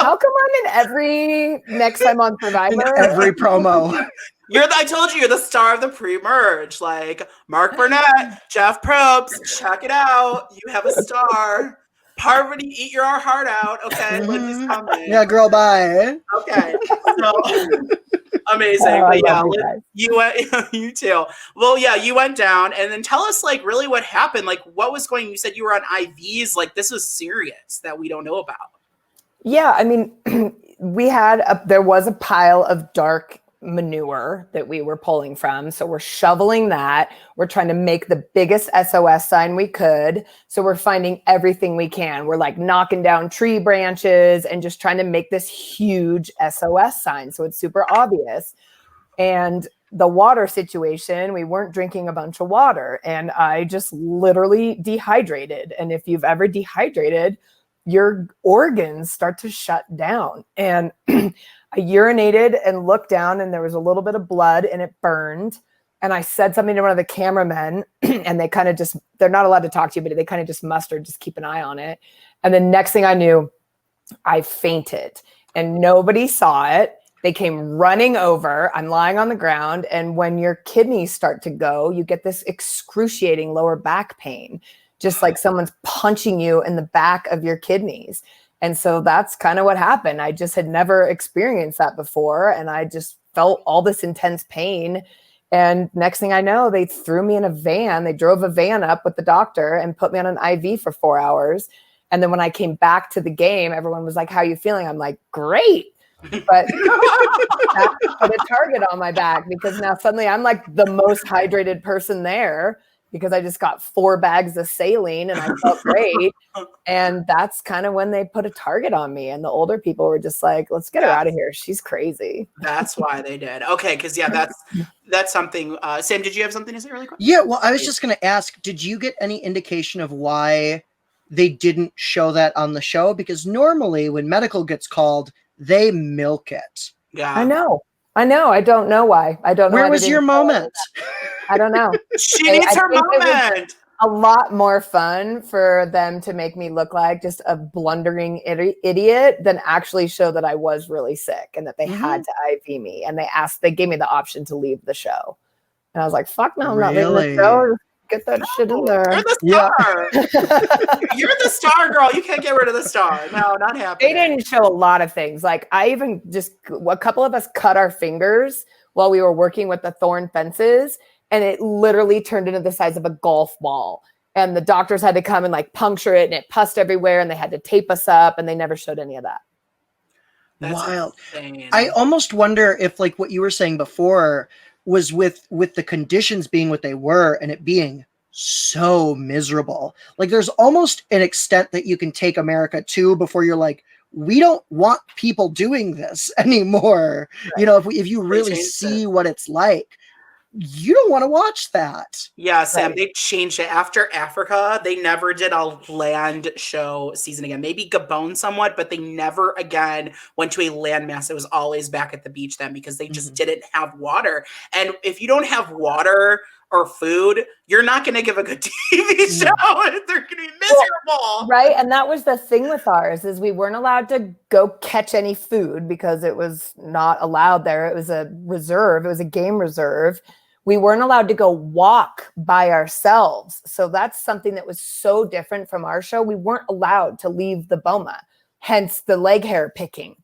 how come I'm in every next time on Survivor? Every promo. I told you, you're the star of the pre-merge. Like Mark Burnett, Jeff Probst, check it out. You have a star. Parvati, eat your heart out. Okay, Lindsay's coming. Yeah, girl, bye. Okay. So amazing. But yeah, you went, you too. Well, yeah, you went down, and then tell us like really what happened. Like what was going, you said you were on IVs, like this was serious that we don't know about. Yeah, I mean, there was a pile of dark manure that we were pulling from. So we're shoveling that. We're trying to make the biggest SOS sign we could. So we're finding everything we can. We're like knocking down tree branches and just trying to make this huge SOS sign. So it's super obvious. And the water situation, we weren't drinking a bunch of water. And I just literally dehydrated. And if you've ever dehydrated, your organs start to shut down. And I urinated and looked down, and there was a little bit of blood, and it burned. And I said something to one of the cameramen, and they kind of just, they're not allowed to talk to you, but they kind of just mustered, just keep an eye on it. And the next thing I knew, I fainted, and nobody saw it. They came running over. I'm lying on the ground. And when your kidneys start to go, you get this excruciating lower back pain, just like someone's punching you in the back of your kidneys. And so that's kind of what happened. I just had never experienced that before. And I just felt all this intense pain. And next thing I know, they threw me in a van. They drove a van up with the doctor and put me on an IV for 4 hours. And then when I came back to the game, everyone was like, how are you feeling? I'm like, great. But that put a target on my back because now suddenly I'm like the most hydrated person there, because I just got 4 bags of saline and I felt great. And that's kind of when they put a target on me. And the older people were just like, let's get her out of here. She's crazy. That's why they did. Okay. Because that's something. Sam, did you have something to say really quick? Yeah. Well, I was just going to ask, did you get any indication of why they didn't show that on the show? Because normally when medical gets called, they milk it. Yeah. I know. I don't know why. I don't know. Where was your moment? I don't know. She needs her moment. A lot more fun for them to make me look like just a blundering idiot than actually show that I was really sick and that they had to IV me. And they gave me the option to leave the show. And I was like, fuck no, I'm not leaving the show. Get that shit in there. You're the star. You're the star, girl. You can't get rid of the star. No, not happening. They didn't show a lot of things. Like a couple of us cut our fingers while we were working with the thorn fences, and it literally turned into the size of a golf ball. And the doctors had to come and like puncture it, and it pussed everywhere, and they had to tape us up, and they never showed any of that. That's wild. Insane. I almost wonder if like what you were saying before was with the conditions being what they were and it being so miserable. Like there's almost an extent that you can take America to before you're like, we don't want people doing this anymore. Right. You know, if you really see what it's like, you don't want to watch that. Yeah, Sam, They changed it. After Africa, they never did a land show season again. Maybe Gabon somewhat, but they never again went to a landmass. It was always back at the beach then because they just didn't have water. And if you don't have water or food, you're not going to give a good TV show. They're going to be miserable. Right. And that was the thing with ours is we weren't allowed to go catch any food because it was not allowed there. It was a reserve. It was a game reserve. we weren't allowed to go walk by ourselves. So that's something that was so different from our show. We weren't allowed to leave the boma, hence the leg hair picking.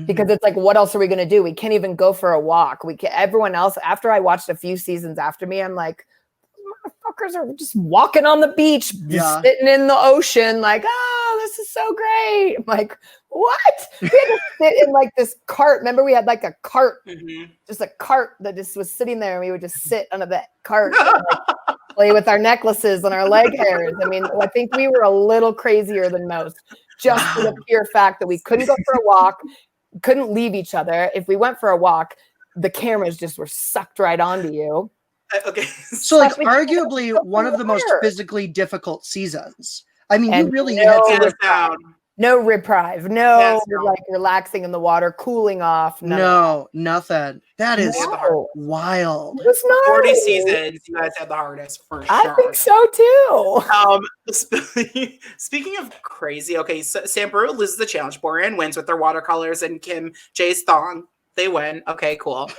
Because it's like, what else are we going to do? We can't even go for a walk. Everyone else, after I watched a few seasons after me, I'm like, motherfuckers are just walking on the beach, sitting in the ocean, like, oh, this is so great. I'm like, what? We had to sit in like this cart. Remember, we had like a cart, just a cart that just was sitting there, and we would just sit under that cart and like, play with our necklaces and our leg hairs. I mean, I think we were a little crazier than most, just for the pure fact that we couldn't go for a walk, couldn't leave each other. If we went for a walk, the cameras just were sucked right onto you. Okay. So like arguably one of the most physically difficult seasons. I mean, you really had to no reprieve, no like relaxing in the water, cooling off. Nothing. That is wild. It was not 40 seasons. You guys had the hardest for sure. I think so too. Speaking of crazy, okay, so Samburu loses the challenge. Borean wins with their watercolors and Kim J's thong. They win. Okay, cool.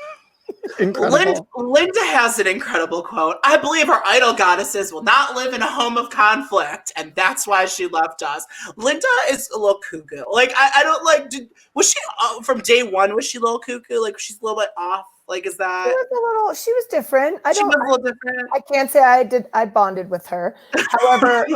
Linda has an incredible quote. I believe our idol goddesses will not live in a home of conflict, and that's why she left us. Linda is a little cuckoo. Like, I don't like. Was she from day one? Was she a little cuckoo? Like, she's a little bit off. Like, is that? She was different. She was a little different. I can't say I bonded with her. However,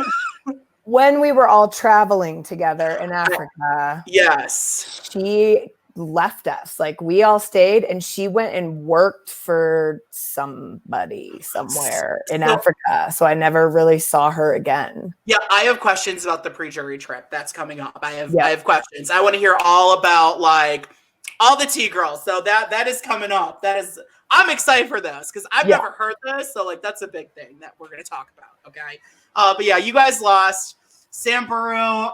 when we were all traveling together in Africa, yes, she left us. Like, we all stayed, and she went and worked for somebody somewhere in Africa. So I never really saw her again. Yeah, I have questions about the pre-jury trip that's coming up. I have questions. I want to hear all about like all the tea girls. So that is coming up. I'm excited for this because I've never heard this. So like that's a big thing that we're going to talk about. Okay. But yeah, you guys lost. Samburu,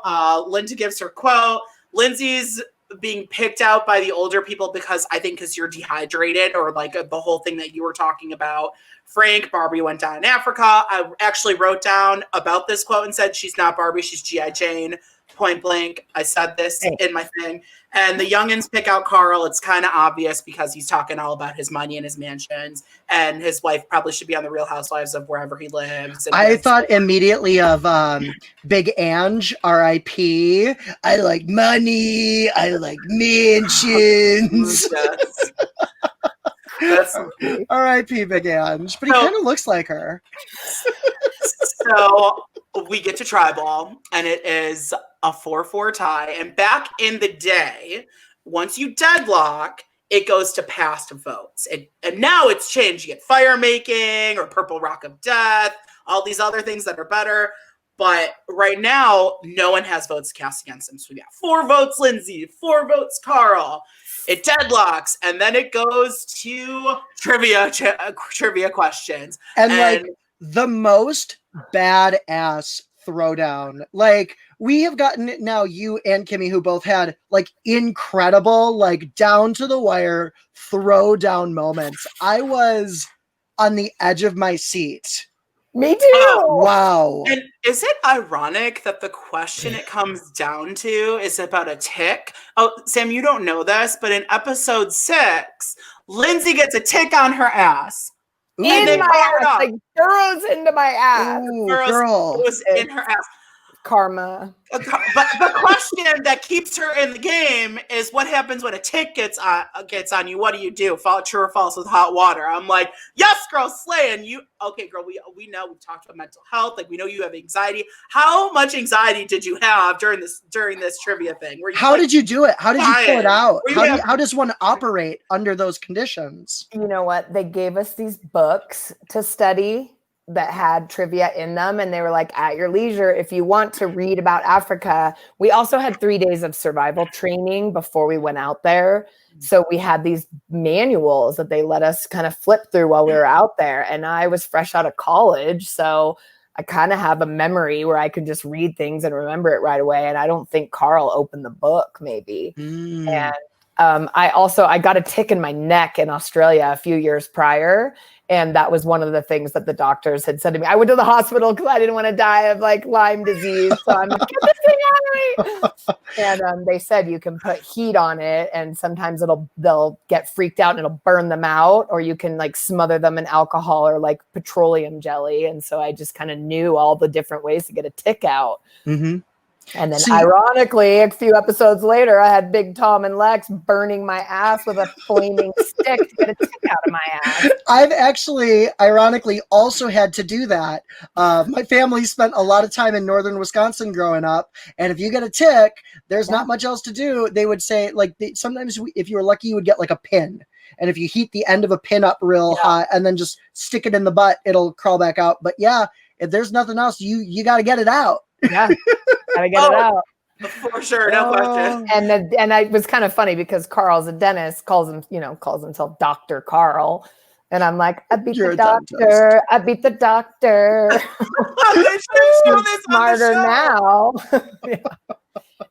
Linda gives her quote. Lindsay's being picked out by the older people because you're dehydrated, or like the whole thing that you were talking about. Frank, Barbie went down in Africa. I actually wrote down about this quote and said, she's not Barbie, she's G.I. Jane. Point blank. I said this in my thing. And the youngins pick out Carl. It's kind of obvious because he's talking all about his money and his mansions, and his wife probably should be on the Real Housewives of wherever he lives. I thought immediately of Big Ange, R.I.P. I like money. I like mansions. That's R.I.P. Big Ange. But he kind of looks like her. So we get to Tribal, and it is a 4-4 tie. And back in the day, once you deadlock, it goes to past votes. And now it's changed. You get fire making or purple rock of death, all these other things that are better. But right now, no one has votes cast against them. So we got 4 votes Lindsay, 4 votes Carl. It deadlocks, and then it goes to trivia questions. And like the most badass throwdown. Like, we have gotten it now, you and Kimmy, who both had like incredible, like down to the wire throwdown moments. I was on the edge of my seat. Me too. Wow. And is it ironic that the question it comes down to is about a tick? Oh, Sam, you don't know this, but in episode 6, Lindsay gets a tick on her ass. In my ass, like burrows into my ass. Ooh, girl. It was in her ass. Karma. But the question that keeps her in the game is, what happens when a tick gets on you? What do you do? True or false with hot water? I'm like, yes, girl, slay. And you, okay, girl, we know, we've talked about mental health. Like, we know you have anxiety. How much anxiety did you have during this trivia thing? How did you do it? How did you pull it out? How does one operate under those conditions? You know what? They gave us these books to study that had trivia in them, and they were like, at your leisure, if you want to read about Africa. We also had 3 days of survival training before we went out there, so we had these manuals that they let us kind of flip through while we were out there. And I was fresh out of college, so I kind of have a memory where I could just read things and remember it right away. And I don't think Carl opened the book, maybe. And I got a tick in my neck in Australia a few years prior. And that was one of the things that the doctors had said to me. I went to the hospital because I didn't want to die of like Lyme disease. So I'm like, get this thing out of me. And they said you can put heat on it, and sometimes they'll get freaked out and it'll burn them out, or you can like smother them in alcohol or like petroleum jelly. And so I just kind of knew all the different ways to get a tick out. Mm-hmm. And then ironically, a few episodes later, I had Big Tom and Lex burning my ass with a flaming stick to get a tick out of my ass. I've actually, ironically, also had to do that. My family spent a lot of time in northern Wisconsin growing up. And if you get a tick, there's not much else to do. They would say, like, sometimes if you were lucky, you would get like a pin. And if you heat the end of a pin up real hot and then just stick it in the butt, it'll crawl back out. But yeah, if there's nothing else, you got to get it out. Yeah, gotta get it out. For sure, no question. And it was kind of funny because Carl's a dentist, calls himself Dr. Carl. And I'm like, I beat the doctor. I beat the doctor. I'm smarter now.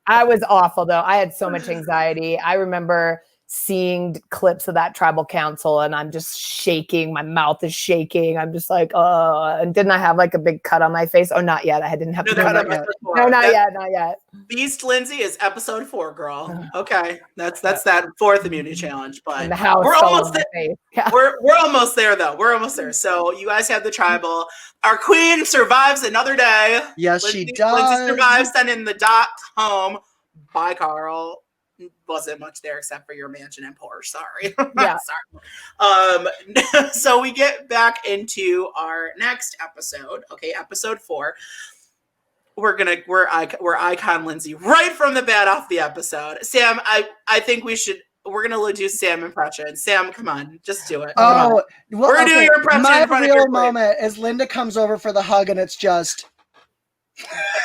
I was awful though. I had so much anxiety. I remember seeing clips of that tribal council and I'm just shaking. My mouth is shaking. I'm just like, and didn't I have like a big cut on my face? Oh, not yet. I didn't have to cut on my face. No, not yet. Beast Lindsay is episode 4, girl. Okay. That's that 4th immunity challenge, but we're almost there. Yeah. We're almost there though. We're almost there. So you guys have the tribal. Our queen survives another day. Yes, Lindsay, she does. Lindsay survives, sending the doc home. Bye, Carl. Wasn't much there except for your mansion and Porsche. Sorry. Yeah. Sorry. So we get back into our next episode. Okay, episode 4. We're icon Lindsay right from the bat off the episode. Sam, I think we're gonna do Sam impression. Sam, come on, just do it. Oh, well, we're gonna do your impression. My in front real of your moment is Linda comes over for the hug, and it's just.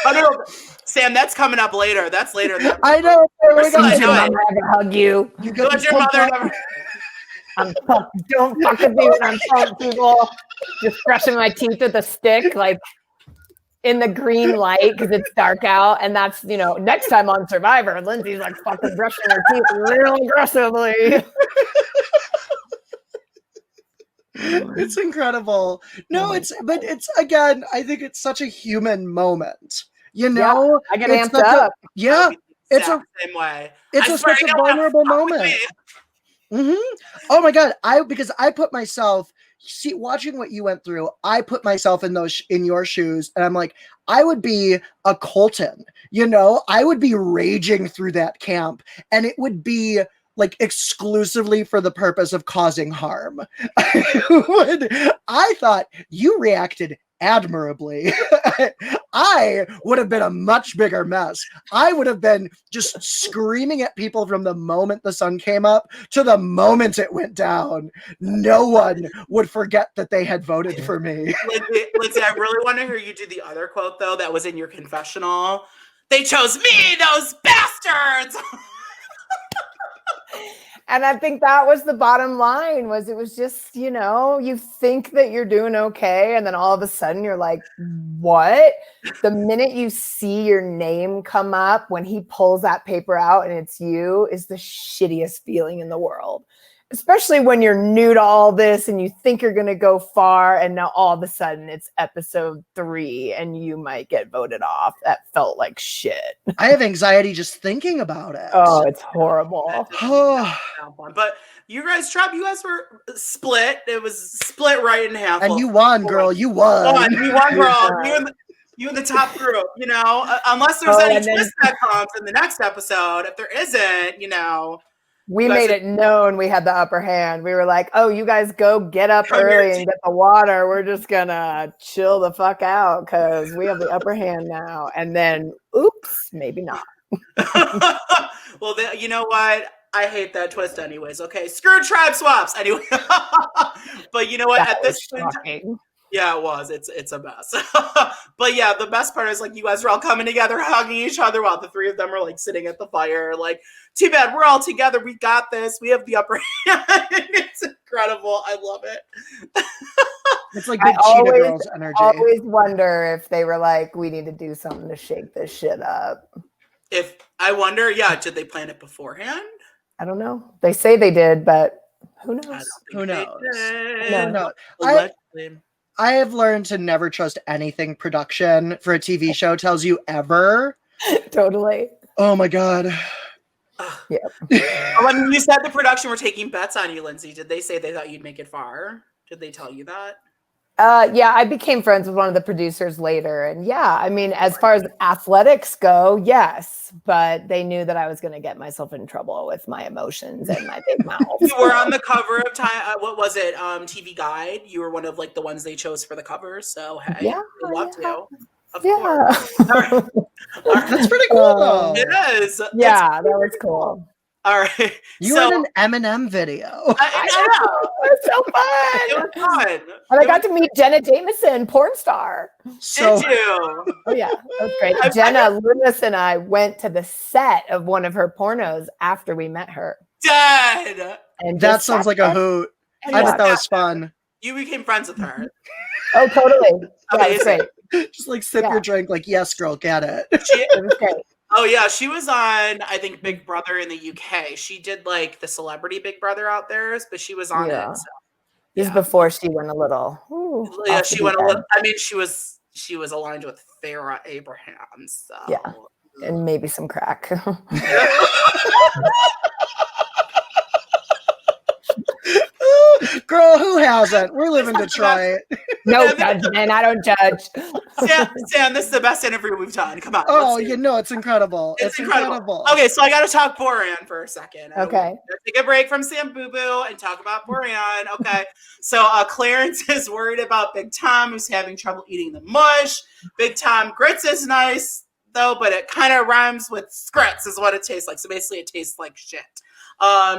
Oh, no, Sam, that's coming up later. That's later. I know. I'm gonna hug you. You go with your mother. Don't fuck with me when I'm telling people. Just brushing my teeth with a stick, like in the green light because it's dark out. And that's, next time on Survivor, Lindsay's like fucking brushing her teeth real aggressively. It's incredible. No, it's again, I think it's such a human moment. I get amped up. It's a same way. It's such a vulnerable moment. Mm-hmm. Oh my God. Because I put myself, watching what you went through, I put myself in your shoes, and I'm like, I would be a Colton, I would be raging through that camp, and it would be like exclusively for the purpose of causing harm. I thought you reacted admirably. I would have been a much bigger mess. I would have been just screaming at people from the moment the sun came up to the moment it went down. No one would forget that they had voted for me. Lindsay, I really want to hear you do the other quote though that was in your confessional. They chose me, those bastards. And I think that was the bottom line, it was just, you think that you're doing okay. And then all of a sudden you're like, what? The minute you see your name come up when he pulls that paper out and it's you is the shittiest feeling in the world. Especially when you're new to all this and you think you're going to go far. And now all of a sudden it's episode 3 and you might get voted off. That felt like shit. I have anxiety just thinking about it. Oh, it's horrible. But you guys were split. It was split right in half. And you won, girl. You won. You won, girl. You in the top group, unless there's any twist that comes in the next episode. If there isn't, we made it known we had the upper hand. We were like, oh, you guys go get up early and get the water. We're just going to chill the fuck out because we have the upper hand now. And then, oops, maybe not. Well, you know what? I hate that twist anyways. Okay, screw tribe swaps. Anyway. But you know what? At this point, yeah, it was. It's a mess. But yeah, the best part is like you guys are all coming together, hugging each other while the 3 of them are like sitting at the fire. Like, too bad, we're all together. We got this. We have the upper hand. It's incredible. I love it. It's like big Cheetah Girls energy. I always wonder if they were like, we need to do something to shake this shit up. I wonder, did they plan it beforehand? I don't know. They say they did, but who knows? Who knows? No. I have learned to never trust anything production for a TV show tells you ever. Totally. Oh my God. Yeah. When you said the production were taking bets on you, Lindsay, did they say they thought you'd make it far? Did they tell you that? Yeah, I became friends with one of the producers later. And yeah, I mean, as far as athletics go, yes. But they knew that I was going to get myself in trouble with my emotions and my big mouth. You were on the cover of what was it? TV Guide. You were one of like the ones they chose for the cover. So hey, yeah, they loved you. Of course. All right. That's pretty cool though. It is. Yeah, that was cool. All right. You were in an Eminem video. I know. It was so fun. It was fun. And I got to meet Jenna Jameson, porn star. Did you? Oh yeah, that was great. Jenna Lewis and I went to the set of one of her pornos after we met her. Dead. And that sounds like a hoot. I thought that was fun. You became friends with her. Oh, totally. Yeah, it was great. Just like sip your drink, like, yes, girl, get it. It was great. Oh yeah, she was on, I think, Big Brother in the UK. She did like the celebrity Big Brother out there, but she was on it. So, this is before she went a little. Yeah, she went a little. I mean, she was aligned with Farrah Abraham. So. Yeah, and maybe some crack. Girl, who hasn't? We're living to try it. No judgment. I don't judge. Sam, this is the best interview we've done. Come on. Oh, you know, it's incredible. It's incredible. Okay, so I got to talk Boran for a second. Okay. Take a break from Samburu and talk about Boran. Okay. So Clarence is worried about Big Tom, who's having trouble eating the mush. Big Tom grits is nice, though, but it kind of rhymes with scrits is what it tastes like. So basically it tastes like shit.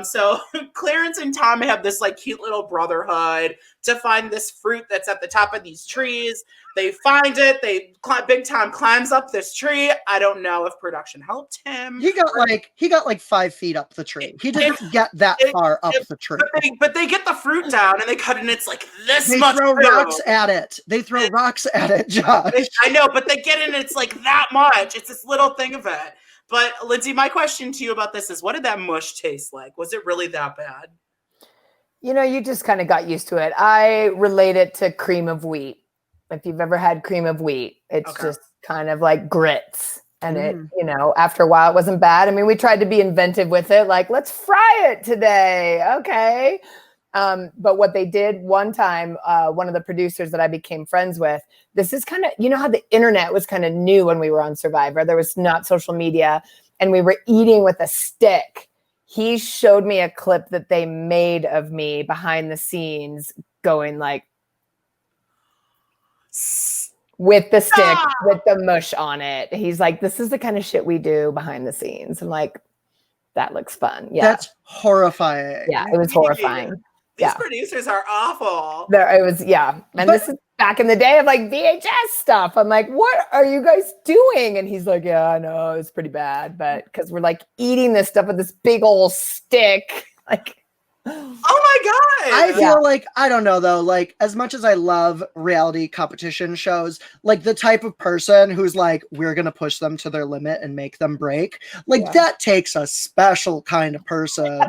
So Clarence and Tom have this like cute little brotherhood to find this fruit that's at the top of these trees. They find it. Big Tom climbs up this tree. I don't know if production helped him. He got like 5 feet up the tree. He didn't get that far up the tree. But they get the fruit down and they cut it and it's like this they much. They throw rocks at it. They throw rocks at it, Josh. I know, but they get it and it's like that much. It's this little thing of it. But Lindsay, my question to you about this is, what did that mush taste like? Was it really that bad? You know, you just kind of got used to it. I relate it to cream of wheat. If you've ever had cream of wheat, it's just kind of like grits. And it, you know, after a while, it wasn't bad. I mean, we tried to be inventive with it. Like, let's fry it today. Okay. But what they did one time, one of the producers that I became friends with, this is kind of, you know how the internet was kind of new when we were on Survivor. There was not social media and we were eating with a stick. He showed me a clip that they made of me behind the scenes going like with the stick, with the mush on it. He's like, this is the kind of shit we do behind the scenes. I'm like, that looks fun. Yeah. That's horrifying. Yeah, it was horrifying. These producers are awful. It was, and this is back in the day of like VHS stuff. I'm like, what are you guys doing? And he's like, yeah, I know, it's pretty bad, but because we're like eating this stuff with this big old stick, like. Oh my God. I feel like, I don't know though, like as much as I love reality competition shows, like the type of person who's like, we're going to push them to their limit and make them break. Like that takes a special kind of person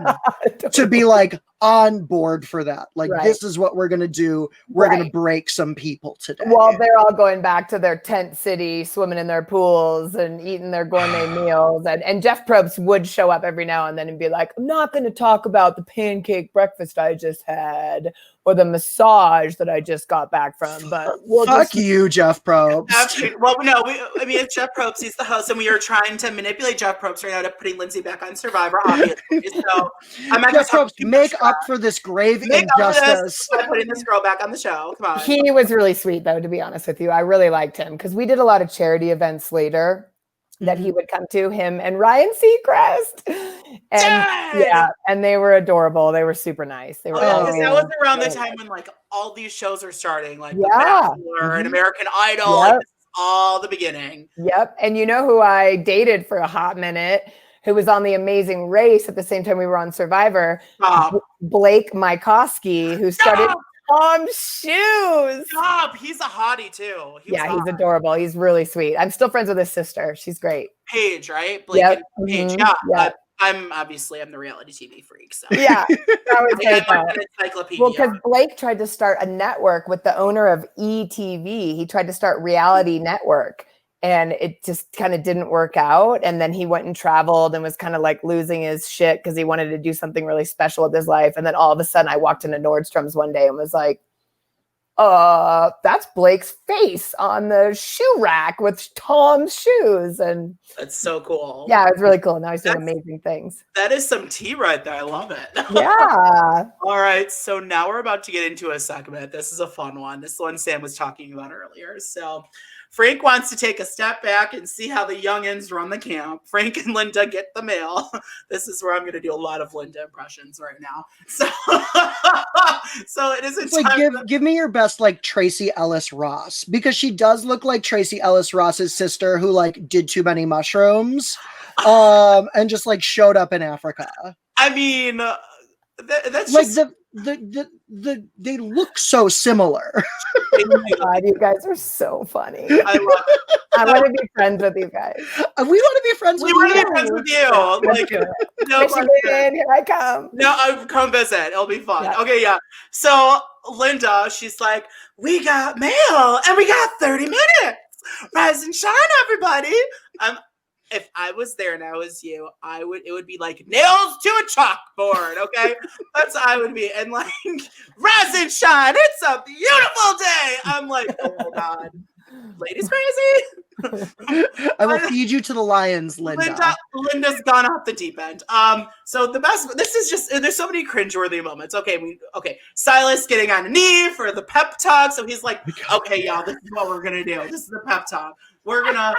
to be like on board for that. Like, this is what we're going to do. We're going to break some people today. Well, they're all going back to their tent city, swimming in their pools and eating their gourmet meals. And Jeff Probst would show up every now and then and be like, I'm not going to talk about the pancake breakfast I just had or the massage that I just got back from, but fuck you, Jeff Probst. Actually, well, no, I mean, it's Jeff Probst. He's the host, and we are trying to manipulate Jeff Probst right now to putting Lindsay back on Survivor, obviously. So, Jeff Probst, make up for this grave injustice by putting this girl back on the show. Come on. He was really sweet, though, to be honest with you. I really liked him because we did a lot of charity events later that he would come to, him and Ryan Seacrest. And and they were adorable. They were super nice. They were that was around the time when like all these shows are starting, like The Bachelor and American Idol. Like, this is all the beginning. Yep. And you know who I dated for a hot minute, who was on The Amazing Race at the same time we were on Survivor? Blake Mykoski, who started Tom's shoes. Stop. He's a hottie too. He's adorable. He's really sweet. I'm still friends with his sister. She's great. Paige, right? Blake and Paige. Yeah. I'm the reality TV freak. So yeah, that was great. Like an encyclopedia. Well, because Blake tried to start a network with the owner of ETV. He tried to start Reality Network, and it just kind of didn't work out. And then he went and traveled and was kind of like losing his shit because he wanted to do something really special with his life. And then all of a sudden, I walked into Nordstrom's one day and was like, that's Blake's face on the shoe rack with Tom's shoes. And that's so cool. Yeah, it's really cool. Now he's doing amazing things. That is some tea right there. I love it. Yeah. All right. So now we're about to get into a segment. This is a fun one. This one Sam was talking about earlier. So Frank wants to take a step back and see how the youngins run the camp. Frank and Linda get the mail. This is where I'm going to do a lot of Linda impressions right now. So, so it is a like give me your best like Tracy Ellis Ross, because she does look like Tracy Ellis Ross's sister who like did too many mushrooms, and just like showed up in Africa. I mean, that's like just... they look so similar. Oh my God, you guys are so funny. I love it. I want to be friends with you guys. We want to be friends with you. We want to be friends with you. Like, no Michigan, here I come. No, come visit. It'll be fun. Yeah. Okay, yeah. So Linda, she's like, we got mail and we got 30 minutes. Rise and shine, everybody. If I was there and I was you, it would be like nails to a chalkboard, okay? That's how I would be. And like, rise and shine, it's a beautiful day. I'm like, oh my God. Ladies crazy. I will feed you to the lions, Linda. Linda's gone off the deep end. So this is just, there's so many cringeworthy moments. Okay, Silas getting on a knee for the pep talk. So he's like, okay, y'all, this is what we're gonna do. This is the pep talk. We're gonna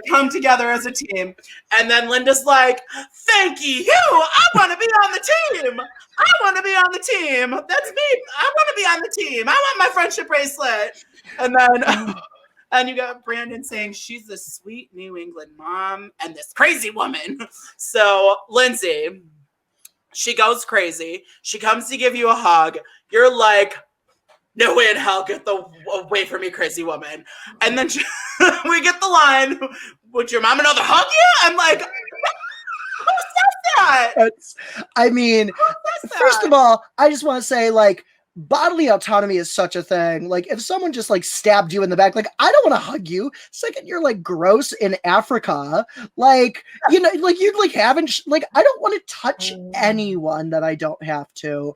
come together as a team. And then Linda's like, thank you. I want to be on the team. I want to be on the team. That's me. I want to be on the team. I want my friendship bracelet. And then and you got Brandon saying she's the sweet New England mom and this crazy woman. So Lindsay, she goes crazy. She comes to give you a hug. You're like, no way in hell, get away from me, crazy woman. And then we get the line, would your mom and other hug you? I'm like, who said that? First of all, I just want to say, like, bodily autonomy is such a thing. Like, if someone just like stabbed you in the back, like, I don't want to hug you. Second, you're like gross in Africa. Like, you know, like you like haven't like, I don't want to touch anyone that I don't have to.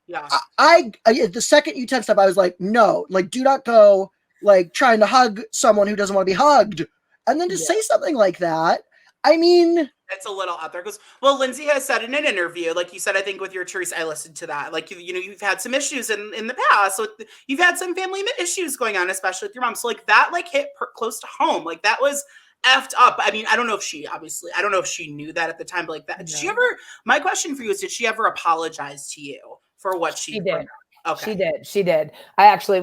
Yeah. I the second you tensed up, I was like, no, like, do not go like trying to hug someone who doesn't want to be hugged. And then to say something like that, I mean, it's a little out there because, well, Lindsay has said in an interview, like you said, I think with your Therese, I listened to that. Like, you know, you've had some issues in the past. So you've had some family issues going on, especially with your mom. So like that, like hit close to home. Like that was effed up. I mean, I don't know if she knew that at the time, but like that, did she ever, my question for you is, did she ever apologize to you for what she did? Okay. She did.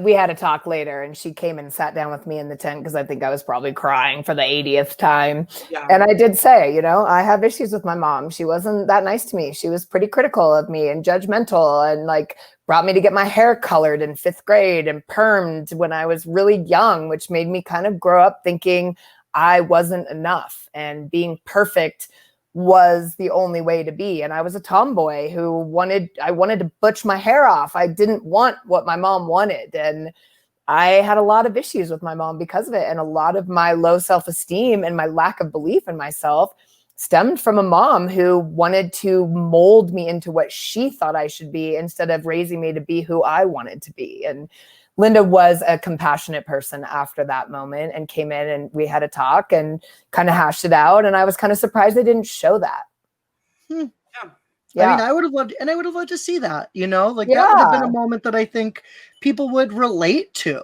We had a talk later and she came and sat down with me in the tent because I think I was probably crying for the 80th time. Yeah. And I did say, you know, I have issues with my mom. She wasn't that nice to me. She was pretty critical of me and judgmental and like brought me to get my hair colored in 5th grade and permed when I was really young, which made me kind of grow up thinking I wasn't enough and being perfect was the only way to be. And I was a tomboy who wanted to butch my hair off. I didn't want what my mom wanted. And I had a lot of issues with my mom because of it. And a lot of my low self-esteem and my lack of belief in myself stemmed from a mom who wanted to mold me into what she thought I should be instead of raising me to be who I wanted to be. And Linda was a compassionate person after that moment and came in and we had a talk and kind of hashed it out. And I was kind of surprised they didn't show that. Yeah. I mean, I would have loved to see that, you know, like that would have been a moment that I think people would relate to.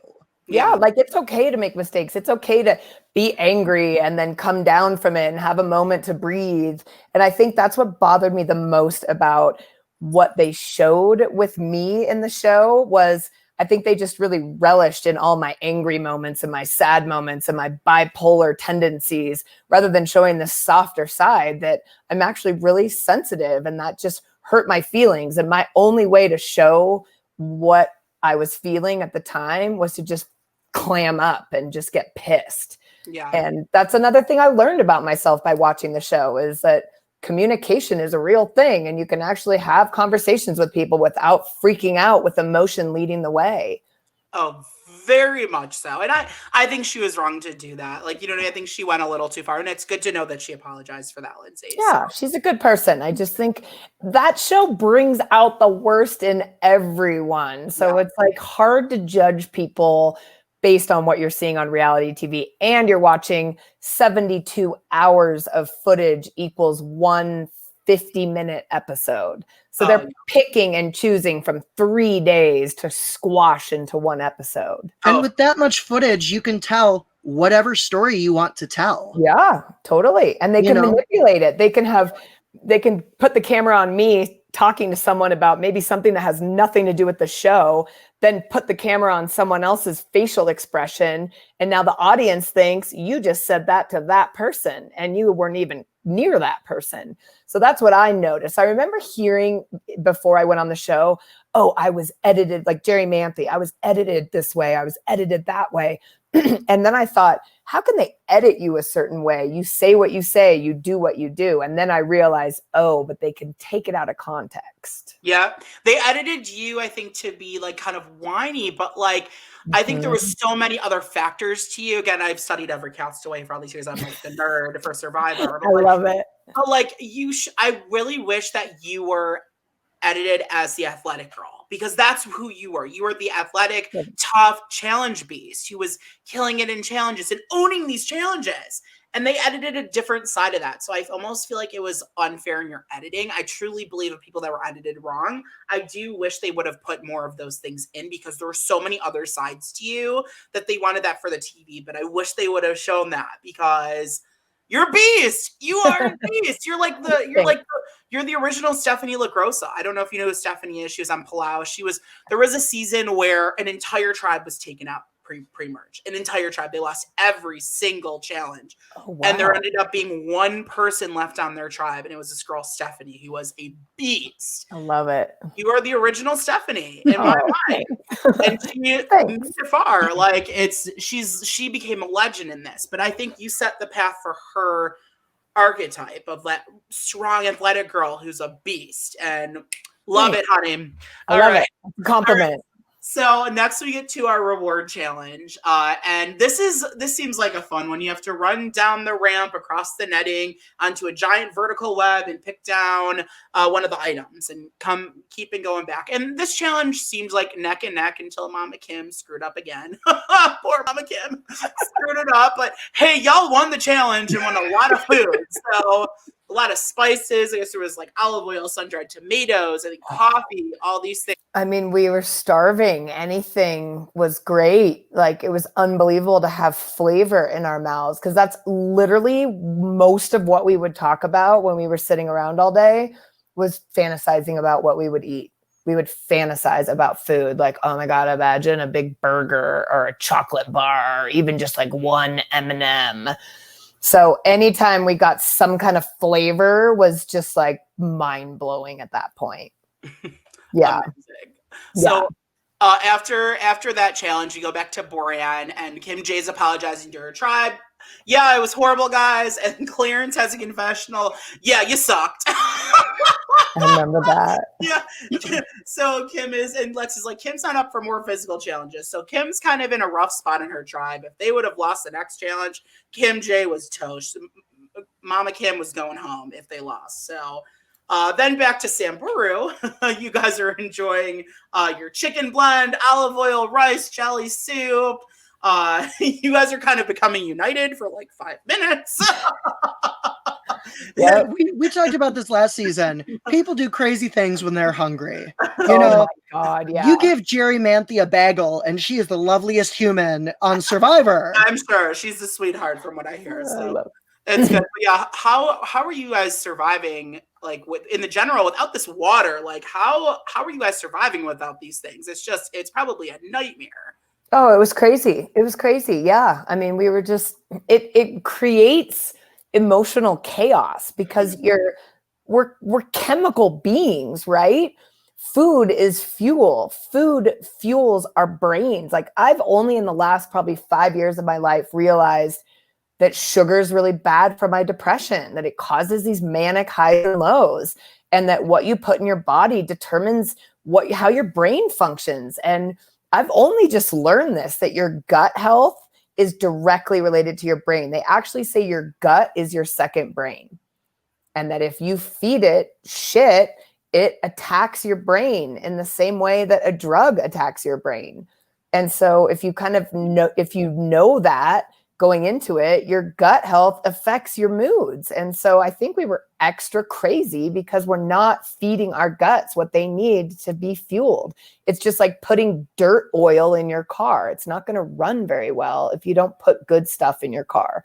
Yeah. Like it's okay to make mistakes. It's okay to be angry and then come down from it and have a moment to breathe. And I think that's what bothered me the most about what they showed with me in the show was I think they just really relished in all my angry moments and my sad moments and my bipolar tendencies rather than showing the softer side that I'm actually really sensitive and that just hurt my feelings. And my only way to show what I was feeling at the time was to just clam up and just get pissed. Yeah. And that's another thing I learned about myself by watching the show is that communication is a real thing, and you can actually have conversations with people without freaking out, with emotion leading the way. Oh, very much so. And I think she was wrong to do that. Like, I think she went a little too far, and it's good to know that she apologized for that, Lindsay. Yeah, she's a good person. I just think that show brings out the worst in everyone. So it's like hard to judge people based on what you're seeing on reality TV, and you're watching 72 hours of footage equals one 50-minute episode. So they're picking and choosing from 3 days to squash into one episode. And with that much footage, you can tell whatever story you want to tell. Yeah, totally. And they can manipulate it. They can put the camera on me talking to someone about maybe something that has nothing to do with the show, then put the camera on someone else's facial expression. And now the audience thinks you just said that to that person and you weren't even near that person. So that's what I noticed. I remember hearing before I went on the show, oh, I was edited like Jerry Manthe. I was edited this way. I was edited that way. And then I thought, how can they edit you a certain way? You say what you say, you do what you do. And then I realized, oh, but they can take it out of context. Yeah. They edited you, I think, to be like kind of whiny, but like, I think there was so many other factors to you. Again, I've studied every Castaway for all these years. I'm like the nerd for Survivor. I love it. But like I really wish that you were edited as the athletic girl, because that's who you were. You were the athletic, tough challenge beast who was killing it in challenges and owning these challenges. And they edited a different side of that. So I almost feel like it was unfair in your editing. I truly believe of people that were edited wrong. I do wish they would have put more of those things in, because there were so many other sides to you that they wanted that for the TV. But I wish they would have shown that, because you're a beast. You are a beast. You're the original Stephanie LaGrossa. I don't know if you know who Stephanie is. She was on Palau. There was a season where an entire tribe was taken out pre-merge. An entire tribe. They lost every single challenge. Oh, wow. And there ended up being one person left on their tribe, and it was this girl, Stephanie, who was a beast. I love it. You are the original Stephanie in my mind. And she moved it far. Like she became a legend in this. But I think you set the path for her archetype of that strong athletic girl who's a beast. And love it, honey. I love it. Compliment. So next we get to our reward challenge. And this seems like a fun one. You have to run down the ramp across the netting onto a giant vertical web and pick down one of the items and keep going back. And this challenge seems like neck and neck until Mama Kim screwed up again. Poor Mama Kim screwed it up. But hey, y'all won the challenge and won a lot of food. So a lot of spices. I guess there was like olive oil, sun-dried tomatoes, I think coffee, all these things. I mean, we were starving. Anything was great. Like, it was unbelievable to have flavor in our mouths, because that's literally most of what we would talk about when we were sitting around all day, was fantasizing about what we would eat. We would fantasize about food. Like, oh my God, imagine a big burger or a chocolate bar, or even just like one M&M. So anytime we got some kind of flavor was just like mind blowing at that point. Yeah. Amazing. So after that challenge, you go back to Borean, and Kim J's apologizing to her tribe. Yeah, it was horrible, guys. And Clarence has a confessional. Yeah, you sucked. I remember that. Yeah. So Kim is, and Lex is like, Kim's not up for more physical challenges. So Kim's kind of in a rough spot in her tribe. If they would have lost the next challenge, Kim J was toast. Mama Kim was going home if they lost. So then back to Samburu. You guys are enjoying your chicken blend, olive oil, rice, jelly soup. You guys are kind of becoming united for like 5 minutes. Yeah, we talked about this last season. People do crazy things when they're hungry. My God, yeah. You give Jerry Manthe a bagel, and she is the loveliest human on Survivor. I'm sure she's a sweetheart from what I hear. So it's good. But yeah, how are you guys surviving? Like in the general, without this water, like how are you guys surviving without these things? It's probably a nightmare. Oh, it was crazy. It was crazy. Yeah. I mean, we were just, it creates emotional chaos, because we're chemical beings, right? Food is fuel. Food fuels our brains. Like, I've only in the last probably 5 years of my life realized that sugar is really bad for my depression, that it causes these manic highs and lows, and that what you put in your body determines how your brain functions. And I've only just learned this, that your gut health is directly related to your brain. They actually say your gut is your second brain. And that if you feed it shit, it attacks your brain in the same way that a drug attacks your brain. And so if you know that going into it, your gut health affects your moods. And so I think we were extra crazy because we're not feeding our guts what they need to be fueled. It's just like putting dirt oil in your car. It's not going to run very well if you don't put good stuff in your car.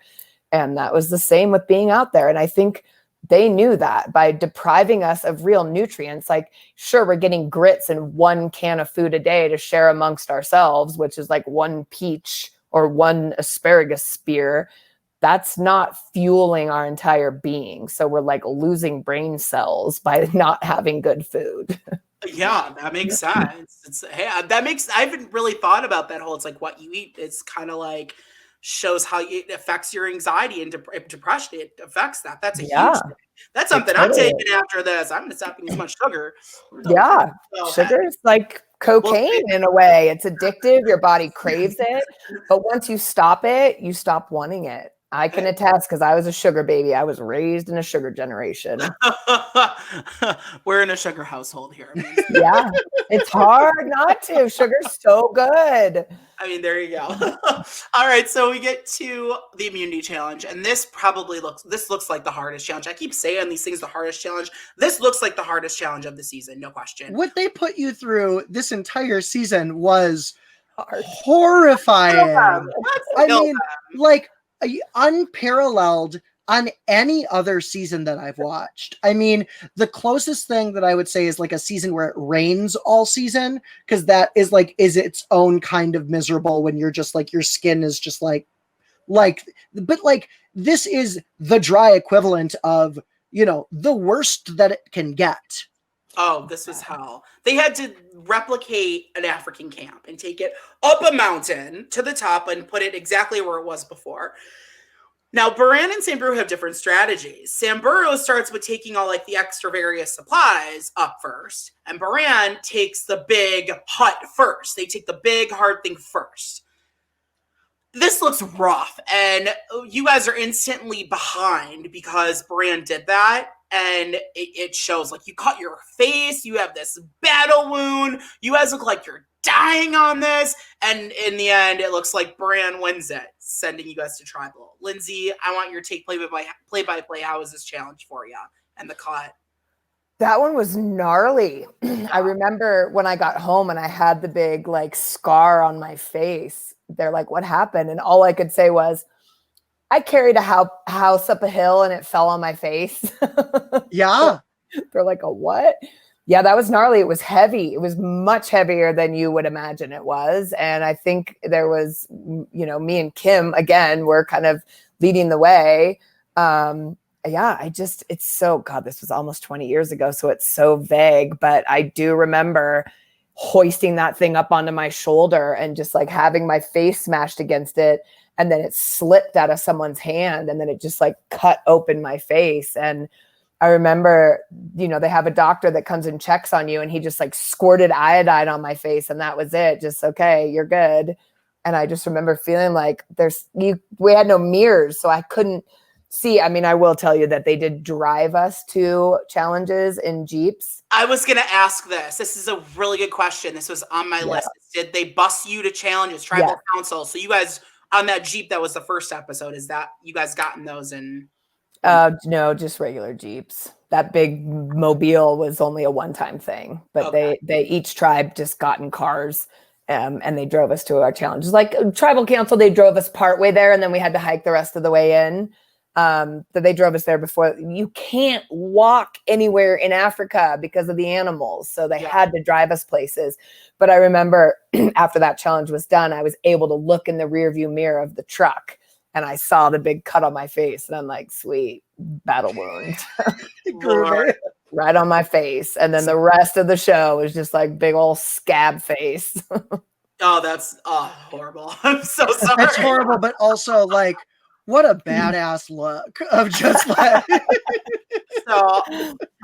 And that was the same with being out there. And I think they knew that by depriving us of real nutrients. Like, sure, we're getting grits and 1 can of food a day to share amongst ourselves, which is like 1 peach or 1 asparagus spear. That's not fueling our entire being. So we're like losing brain cells by not having good food. Yeah, that makes sense. I haven't really thought about that whole, it's like what you eat. It's kind of like shows how it affects your anxiety and depression. It affects that. That's a huge thing. That's something I'm taking after this. I'm going to stop eating as much sugar. Yeah. Sugar is like cocaine in a way. It's addictive. Your body craves it. But once you stop it, you stop wanting it. I can attest because I was a sugar baby. I was raised in a sugar generation. We're in a sugar household here. Yeah. It's hard not to. Sugar's so good. I mean, there you go. All right, so we get to the immunity challenge, and this looks like the hardest challenge. I keep saying these things, the hardest challenge. This looks like the hardest challenge of the season, no question. What they put you through this entire season was horrifying. I mean, like unparalleled on any other season that I've watched. I mean, the closest thing that I would say is like a season where it rains all season, because that is its own kind of miserable when you're just like, your skin is just but like this is the dry equivalent of, the worst that it can get. Oh, this was hell. They had to replicate an African camp and take it up a mountain to the top and put it exactly where it was before. Now, Baran and Samburu have different strategies. Samburu starts with taking all like the extra various supplies up first, and Baran takes the big hut first. They take the big hard thing first. This looks rough, and you guys are instantly behind because Baran did that. And it shows, like, you cut your face, you have this battle wound, you guys look like you're dying on this, and in the end, it looks like Bran wins it, sending you guys to Tribal. Lindsay, I want your take play-by-play. How was this challenge for you and the cut? That one was gnarly. I remember when I got home and I had the big, like, scar on my face. They're like, what happened? And all I could say was, I carried a house up a hill and it fell on my face. Yeah. They're like, a what? Yeah, that was gnarly. It was heavy. It was much heavier than you would imagine it was. And I think there was, me and Kim, again, were kind of leading the way. It's so, God, this was almost 20 years ago. So it's so vague, but I do remember hoisting that thing up onto my shoulder and just like having my face smashed against it. And then it slipped out of someone's hand and then it just like cut open my face. And I remember, they have a doctor that comes and checks on you and he just like squirted iodine on my face and that was it. Just, okay, you're good. And I just remember feeling like we had no mirrors, so I couldn't see. I mean, I will tell you that they did drive us to challenges in Jeeps. I was going to ask this. This is a really good question. This was on my list. Did they bus you to challenges, tribal council? So you guys on that Jeep, that was the first episode. Is that you guys gotten those in? No, just regular Jeeps. That big mobile was only a one-time thing, but they each tribe just got in cars and they drove us to our challenges. Like tribal council, they drove us part way there and then we had to hike the rest of the way in. But they drove us there before. You can't walk anywhere in Africa because of the animals. So they had to drive us places. But I remember after that challenge was done, I was able to look in the rearview mirror of the truck and I saw the big cut on my face. And I'm like, sweet, battle wound. Right on my face. And then the rest of the show was just like big old scab face. Oh, that's horrible. I'm so sorry. That's horrible. But also like, What a badass look of just like. So,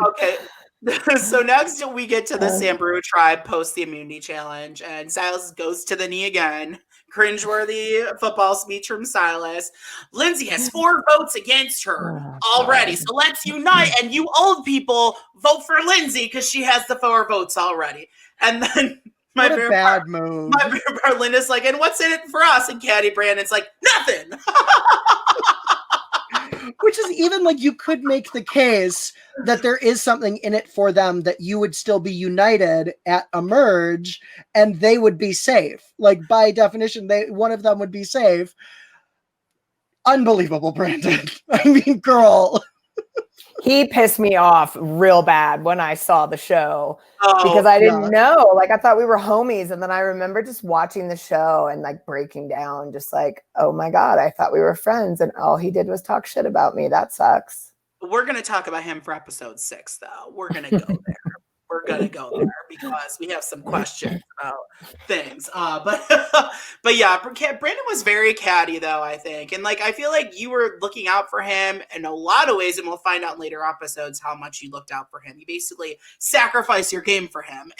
okay. So next we get to the Samburu tribe post the immunity challenge, and Silas goes to the knee again. Cringeworthy football speech from Silas. Lindsay has 4 votes against her already, so let's unite, and you old people vote for Lindsay because she has the 4 votes already. And then what a bad move. My favorite part, Linda's like, and what's in it for us? And Caddy Brandon's like, nothing. Which is even like, you could make the case that there is something in it for them, that you would still be united at a merge and they would be safe. Like, by definition, one of them would be safe. Unbelievable, Brandon. I mean, girl. He pissed me off real bad when I saw the show because I didn't know. Like, I thought we were homies. And then I remember just watching the show and like breaking down, just like, oh my God, I thought we were friends. And all he did was talk shit about me. That sucks. We're going to talk about him for episode 6, though. We're going to go there. We're going to go there because we have some questions about things. But yeah, Brandon was very catty, though, I think. And like, I feel like you were looking out for him in a lot of ways, and we'll find out in later episodes how much you looked out for him. You basically sacrifice your game for him.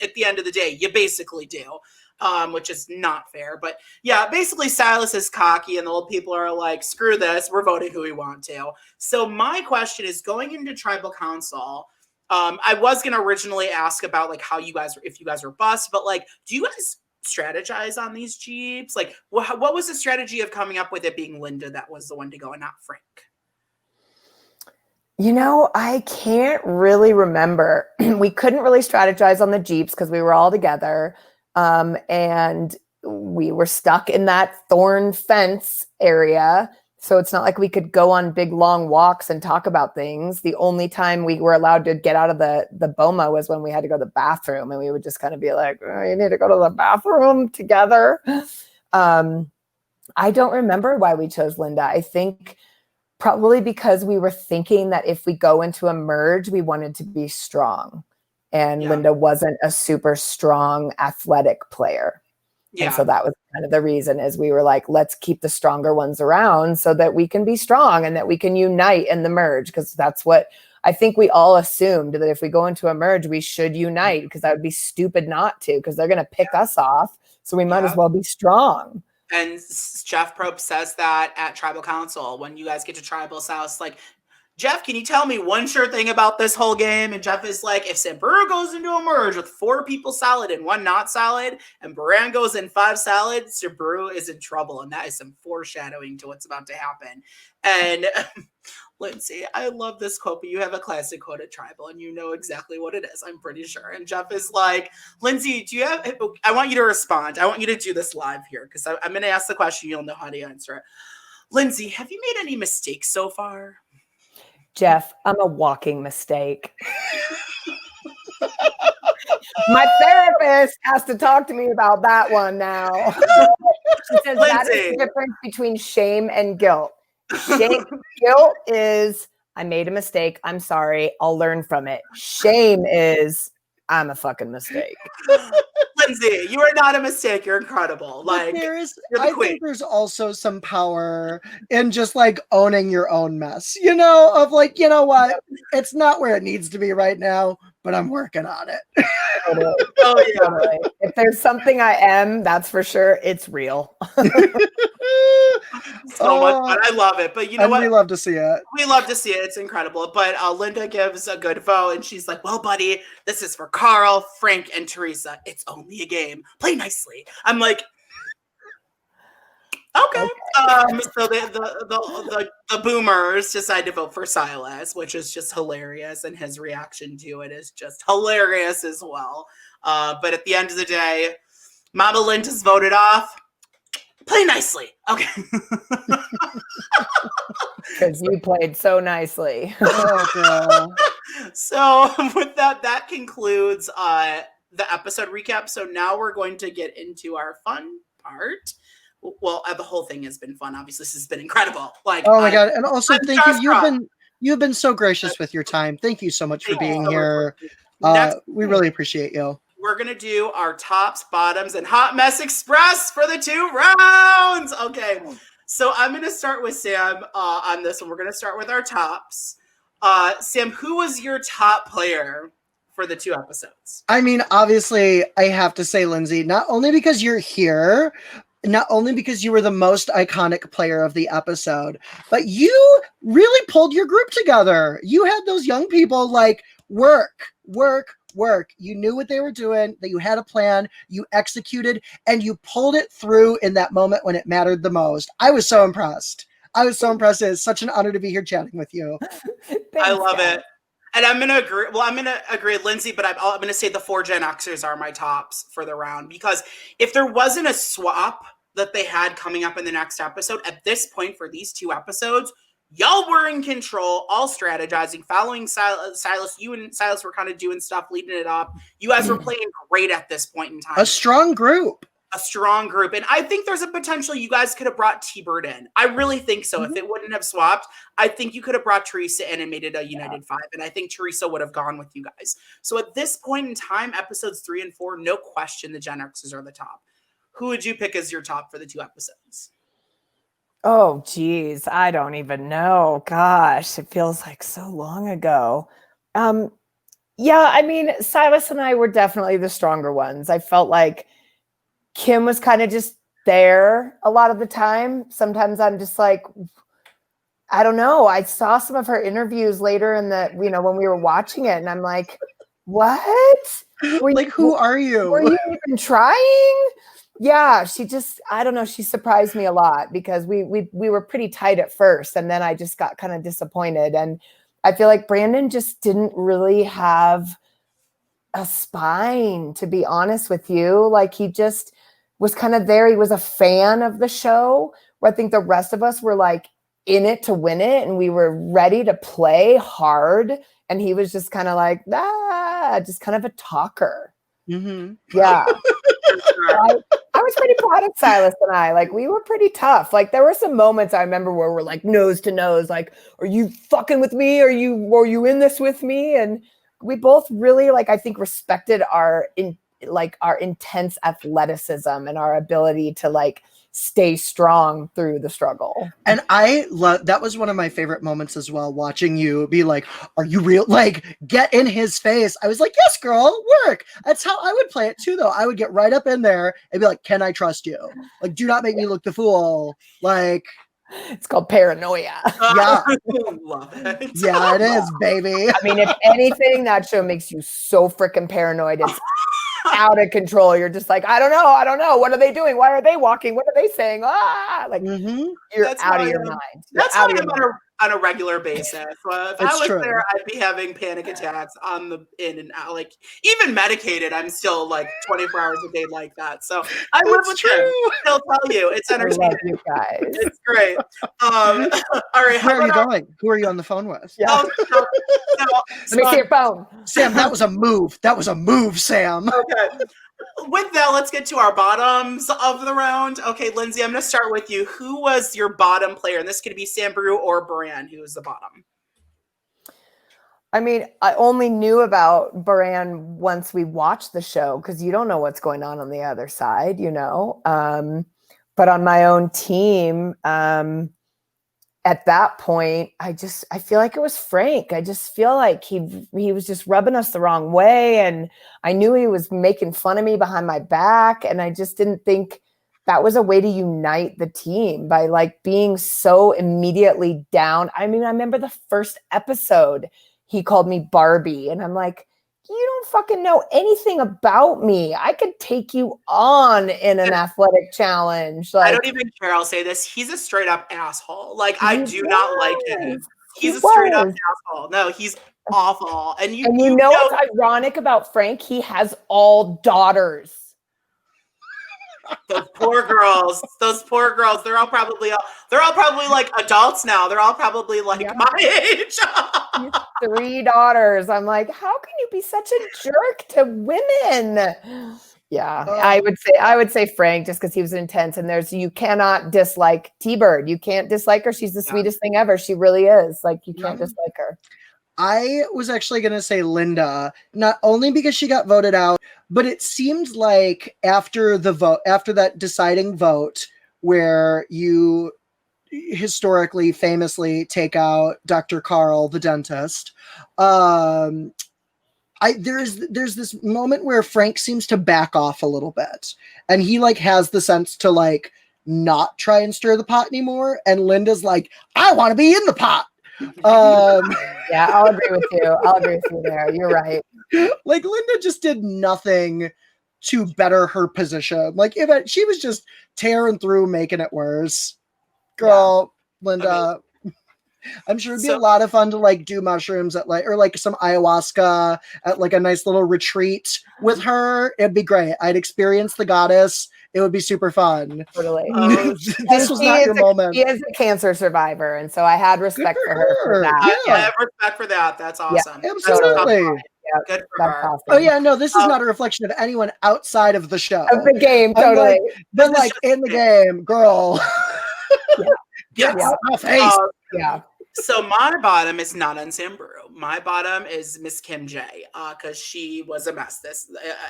At the end of the day, you basically do. Which is not fair. But yeah, basically Silas is cocky and the old people are like, screw this, we're voting who we want to. So my question is, going into tribal council, I was going to originally ask about like how you guys, if you guys were bust, but like, do you guys strategize on these jeeps? Like, what was the strategy of coming up with it being Linda that was the one to go and not Frank? You know, I can't really remember. We couldn't really strategize on the jeeps because we were all together. And we were stuck in that thorn fence area. So it's not like we could go on big, long walks and talk about things. The only time we were allowed to get out of the boma was when we had to go to the bathroom, and we would just kind of be like, oh, you need to go to the bathroom together. I don't remember why we chose Linda. I think probably because we were thinking that if we go into a merge, we wanted to be strong. And Linda wasn't a super strong athletic player. Yeah. And so that was kind of the reason, is we were like, let's keep the stronger ones around so that we can be strong and that we can unite in the merge. Because that's what I think we all assumed, that if we go into a merge, we should unite, because that would be stupid not to, because they're going to pick us off. So we might as well be strong. And Jeff Probst says that at Tribal Council, when you guys get to Tribal's house, like, Jeff, can you tell me one sure thing about this whole game? And Jeff is like, if Samburu goes into a merge with 4 people solid and 1 not solid, and Baran goes in 5 solid, Samburu is in trouble. And that is some foreshadowing to what's about to happen. And Lindsay, I love this quote, but you have a classic quote at Tribal, and you know exactly what it is, I'm pretty sure. And Jeff is like, Lindsay, do you have, I want you to respond. I want you to do this live here, because I'm going to ask the question. You'll know how to answer it. Lindsay, have you made any mistakes so far? Jeff, I'm a walking mistake. My therapist has to talk to me about that one now. She says that is the difference between shame and guilt. Guilt is, I made a mistake. I'm sorry. I'll learn from it. Shame is, I'm a fucking mistake. Lindsay, you are not a mistake. You're incredible. Like, I think there's also some power in just like owning your own mess, you know, of like, you know what, it's not where it needs to be right now, but I'm working on it. Totally. Oh yeah. Totally. If there's something I am, that's for sure, it's real. So much fun. I love it. But you know what? We love to see it. We love to see it. It's incredible. But Linda gives a good vote, and she's like, well, buddy, this is for Carl, Frank, and Teresa. It's only a game. Play nicely. I'm like, okay. So the boomers decide to vote for Silas, which is just hilarious, and his reaction to it is just hilarious as well. But at the end of the day, Mama Linda's voted off. Play nicely. Okay. Because you played so nicely. Oh, girl. So with that concludes the episode recap. So now we're going to get into our fun part. Well, the whole thing has been fun. Obviously, this has been incredible. Like, oh my God. And also thank you. You've been so gracious with your time. Thank you so much for being here. We really appreciate you. We're going to do our tops, bottoms, and hot mess express for the 2 rounds. Okay. So I'm going to start with Sam on this one. We're going to start with our tops. Sam, who was your top player for the 2 episodes? I mean, obviously, I have to say, Lindsay, not only because you're here, not only because you were the most iconic player of the episode, but you really pulled your group together. You had those young people like work. You knew what they were doing, that you had a plan, you executed, and you pulled it through in that moment when it mattered the most. I was so impressed. It's such an honor to be here chatting with you. Thanks, I love guys. it. And I'm going to agree. Well, I'm going to agree, Lindsay, but I'm going to say the 4 Gen Xers are my tops for the round, because if there wasn't a swap that they had coming up in the next episode, at this point for these 2 episodes, y'all were in control, all strategizing, following Silas. You and Silas were kind of doing stuff, leading it up. You guys were playing great at this point in time. A strong group. And I think there's a potential you guys could have brought T-Bird in. I really think so. If it wouldn't have swapped, I think you could have brought Teresa in and made it a United 5, and I think Teresa would have gone with you guys. So at this point in time, episodes 3 and 4, no question the Gen X's are the top. Who would you pick as your top for the 2 episodes? Oh, geez. I don't even know. Gosh, it feels like so long ago. Yeah, I mean, Silas and I were definitely the stronger ones. I felt like Kim was kind of just there a lot of the time. Sometimes I'm just like, I don't know. I saw some of her interviews later in the, when we were watching it, and I'm like, what? Who are you? Were you even trying? Yeah, she just, I don't know. She surprised me a lot because we were pretty tight at first, and then I just got kind of disappointed. And I feel like Brandon just didn't really have a spine, to be honest with you. Like, he just was kind of there. He was a fan of the show, where I think the rest of us were like in it to win it, and we were ready to play hard. And he was just kind of like, just kind of a talker. Mm-hmm. Yeah. I was pretty proud of Silas and I. Like, we were pretty tough. Like, there were some moments I remember where we're like nose to nose, like, are you fucking with me? Are you in this with me? And we both really, like, I think respected our intense athleticism and our ability to like stay strong through the struggle. And I love, that was one of my favorite moments as well, watching you be like, are you real? Like, get in his face. I was like, yes, girl, work. That's how I would play it too, though. I would get right up in there and be like, can I trust you? Like, do not make me look the fool. Like, it's called paranoia. Yeah. Love it. Yeah, it is, baby. I mean, if anything, that show makes you so freaking paranoid. It's out of control. You're just like, I don't know. What are they doing? Why are they walking? What are they saying? Like, you're out of your mind. That's how I'm on a regular basis. If I was true. there, I'd be having panic attacks on the in and out. Like, even medicated, I'm still like 24 hours a day like that. So I live with him. He'll tell you. It's entertaining. I love you guys. It's great. All right. Where are you going? Who are you on the phone with? Yeah. Let me see your phone. Sam, that was a move. Sam. Okay. With that, let's get to our bottoms of the round. Okay, Lindsay, I'm going to start with you. Who was your bottom player? And this could be Samburu or Baran. Who was the bottom? I mean, I only knew about Baran once we watched the show, because you don't know what's going on the other side, But on my own team, at that point, I feel like it was Frank. I just feel like he was just rubbing us the wrong way. And I knew he was making fun of me behind my back. And I just didn't think that was a way to unite the team, by like being so immediately down. I mean, I remember the first episode, he called me Barbie. And I'm like, you don't fucking know anything about me. I could take you on in an athletic challenge. Like, I don't even care. I'll say this. He's a straight up asshole. Like, I do not like him. He's a straight up asshole. No, he's awful. And you know what's ironic about Frank? He has all daughters. Those poor girls. They're all probably like adults now. They're all probably like my age. 3 daughters. I'm like, how can you be such a jerk to women? Yeah, I would say Frank, just because he was intense. And you cannot dislike T-Bird. You can't dislike her. She's the sweetest thing ever. She really is. Like, you can't dislike her. I was actually going to say Linda, not only because she got voted out, but it seemed like after that deciding vote where you historically, famously take out Dr. Carl, the dentist. There's this moment where Frank seems to back off a little bit, and he like has the sense to like not try and stir the pot anymore. And Linda's like, I want to be in the pot. Yeah, I'll agree with you there. You're right. Like Linda just did nothing to better her position. Like if she was just tearing through, making it worse. Girl, yeah. Linda. I'm sure it'd be a lot of fun to like do mushrooms at like, or like some ayahuasca at like a nice little retreat with her. It'd be great. I'd experience the goddess. It would be super fun. Totally. This was not your moment. She is a cancer survivor, and so I had respect for her for that. Yeah. I have respect for that. That's awesome. Yeah, absolutely. Yeah, good for her. Awesome. Oh yeah, no, this is not a reflection of anyone outside of the show. Of the game, totally. But like in the game, girl. Yes. My face. Yeah. So my bottom is not on Samburu. My bottom is Miss Kim J, because she was a mess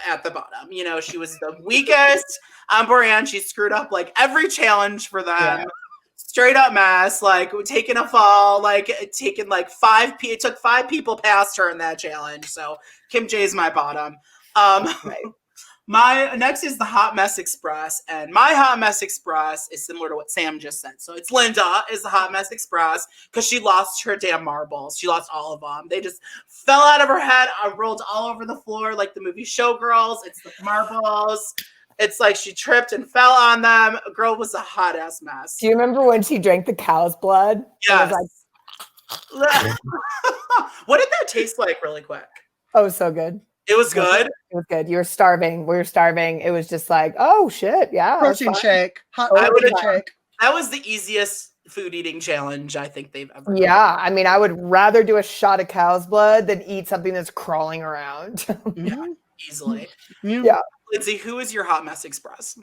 at the bottom. You know, she was the weakest on brand. She screwed up like every challenge for them. Yeah. Straight up mess, like taking a fall, like taking like it took 5 people past her in that challenge. So Kim J is my bottom. Right. My next is the Hot Mess Express, and my Hot Mess Express is similar to what Sam just said. So it's Linda is the Hot Mess Express because she lost her damn marbles. She lost all of them. They just fell out of her head, rolled all over the floor like the movie Showgirls. It's the marbles. It's like she tripped and fell on them. Girl was a hot ass mess. Do you remember when she drank the cow's blood? Yes. What did that taste like, really quick? Oh, so good. It was good. It was good. You were starving. We were starving. It was just like, oh shit, yeah. Protein shake. Hot protein shake. That was the easiest food eating challenge I think they've ever done. Yeah, I mean, I would rather do a shot of cow's blood than eat something that's crawling around. Yeah, easily. Yeah. Lindsay, who is your Hot Mess Express?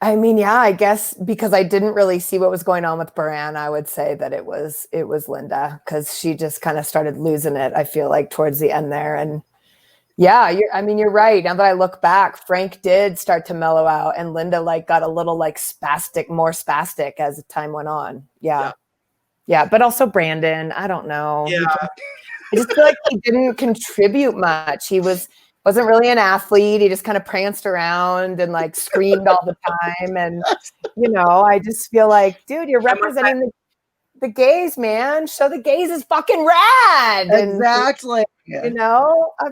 I mean, yeah, I guess because I didn't really see what was going on with Baran, I would say that it was Linda, because she just kind of started losing it, I feel like, towards the end there. And yeah, you're right. Now that I look back, Frank did start to mellow out, and Linda like got a little like more spastic as time went on. Yeah. But also Brandon, I don't know. Yeah. I just feel like he didn't contribute much. He wasn't really an athlete. He just kind of pranced around and like screamed all the time. And, you know, I just feel like, dude, you're representing the gays, man. Show the gays is fucking rad. Exactly. And, you know, I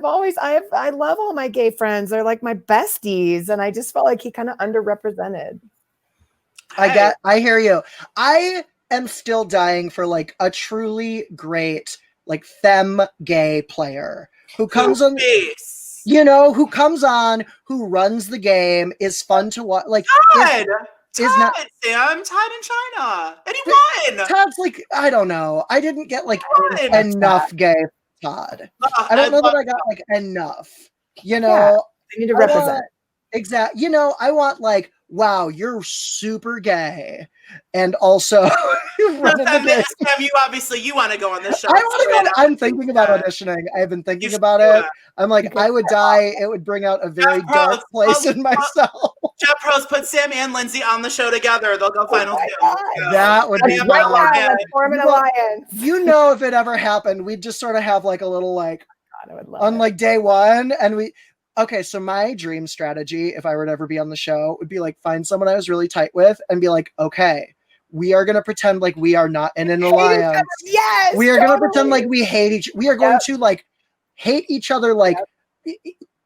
love all my gay friends. They're like my besties. And I just felt like he kind of underrepresented. I hear you. I am still dying for like a truly great, like femme gay player who comes on. You know, who comes on, who runs the game, is fun to watch. Like, Todd, Sam, Todd in China, and he won. Todd's like, I don't know. I didn't get like enough gay Todd. I don't know that I got like enough. You know, I need to represent. Exactly. You know, I want like, wow, you're super gay, and also Sam, you obviously want to go on this show. I want to go. I'm thinking about auditioning. I've been thinking about it. I'm like, I would die. It would bring out a very dark place in myself. Jeff Probst, put Sam and Lindsay on the show together. They'll go final two. That would be right. Form an alliance. You know, if it ever happened, we'd just sort of have like a little like on like day one, and okay, so my dream strategy, if I were to ever be on the show, would be like find someone I was really tight with and be like, okay, we are going to pretend like we are not in an alliance. Yes, we are going to pretend like we hate we are going to like hate each other like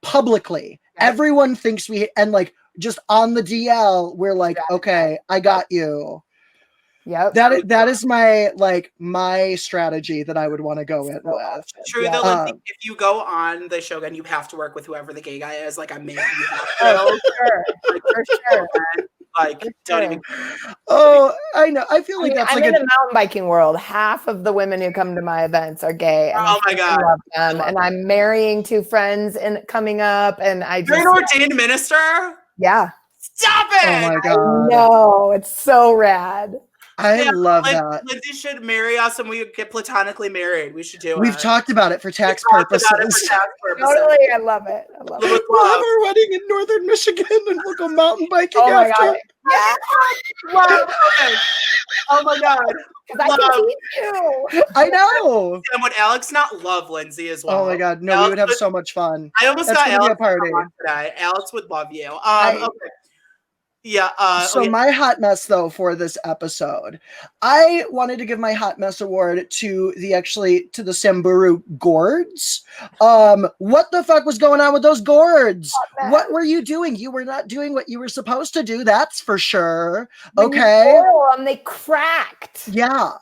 publicly. Everyone thinks we, and like just on the DL, we're like, okay, I got you. Yep. That is my strategy that I would want to go in with. True though, if you go on the show again, you have to work with whoever the gay guy is. Like I'm making you have to. Oh, sure. For sure. Like don't even. Oh, I know. I feel like that's I'm like in the mountain biking world. Half of the women who come to my events are gay. And oh my god! I love them. And I'm marrying 2 friends and coming up, and you're an ordained minister. Yeah. Stop it! Oh my god! No, it's so rad. I love that. Lindsay should marry us and we get platonically married. We should do it. We've talked about it for tax purposes. Totally, I love it. We'll have our wedding in northern Michigan and we'll go mountain biking after. God. Yeah. Wow. Oh my God. I can teach you. I know. And would Alex not love Lindsay as well? Oh my God. No, we would have so much fun. I almost got Alex a party today. Alex would love you. Okay. Yeah. My hot mess though for this episode, I wanted to give my hot mess award to the Samburu gourds. What the fuck was going on with those gourds? What were you doing? You were not doing what you were supposed to do. That's for sure. Okay. They cracked. Yeah.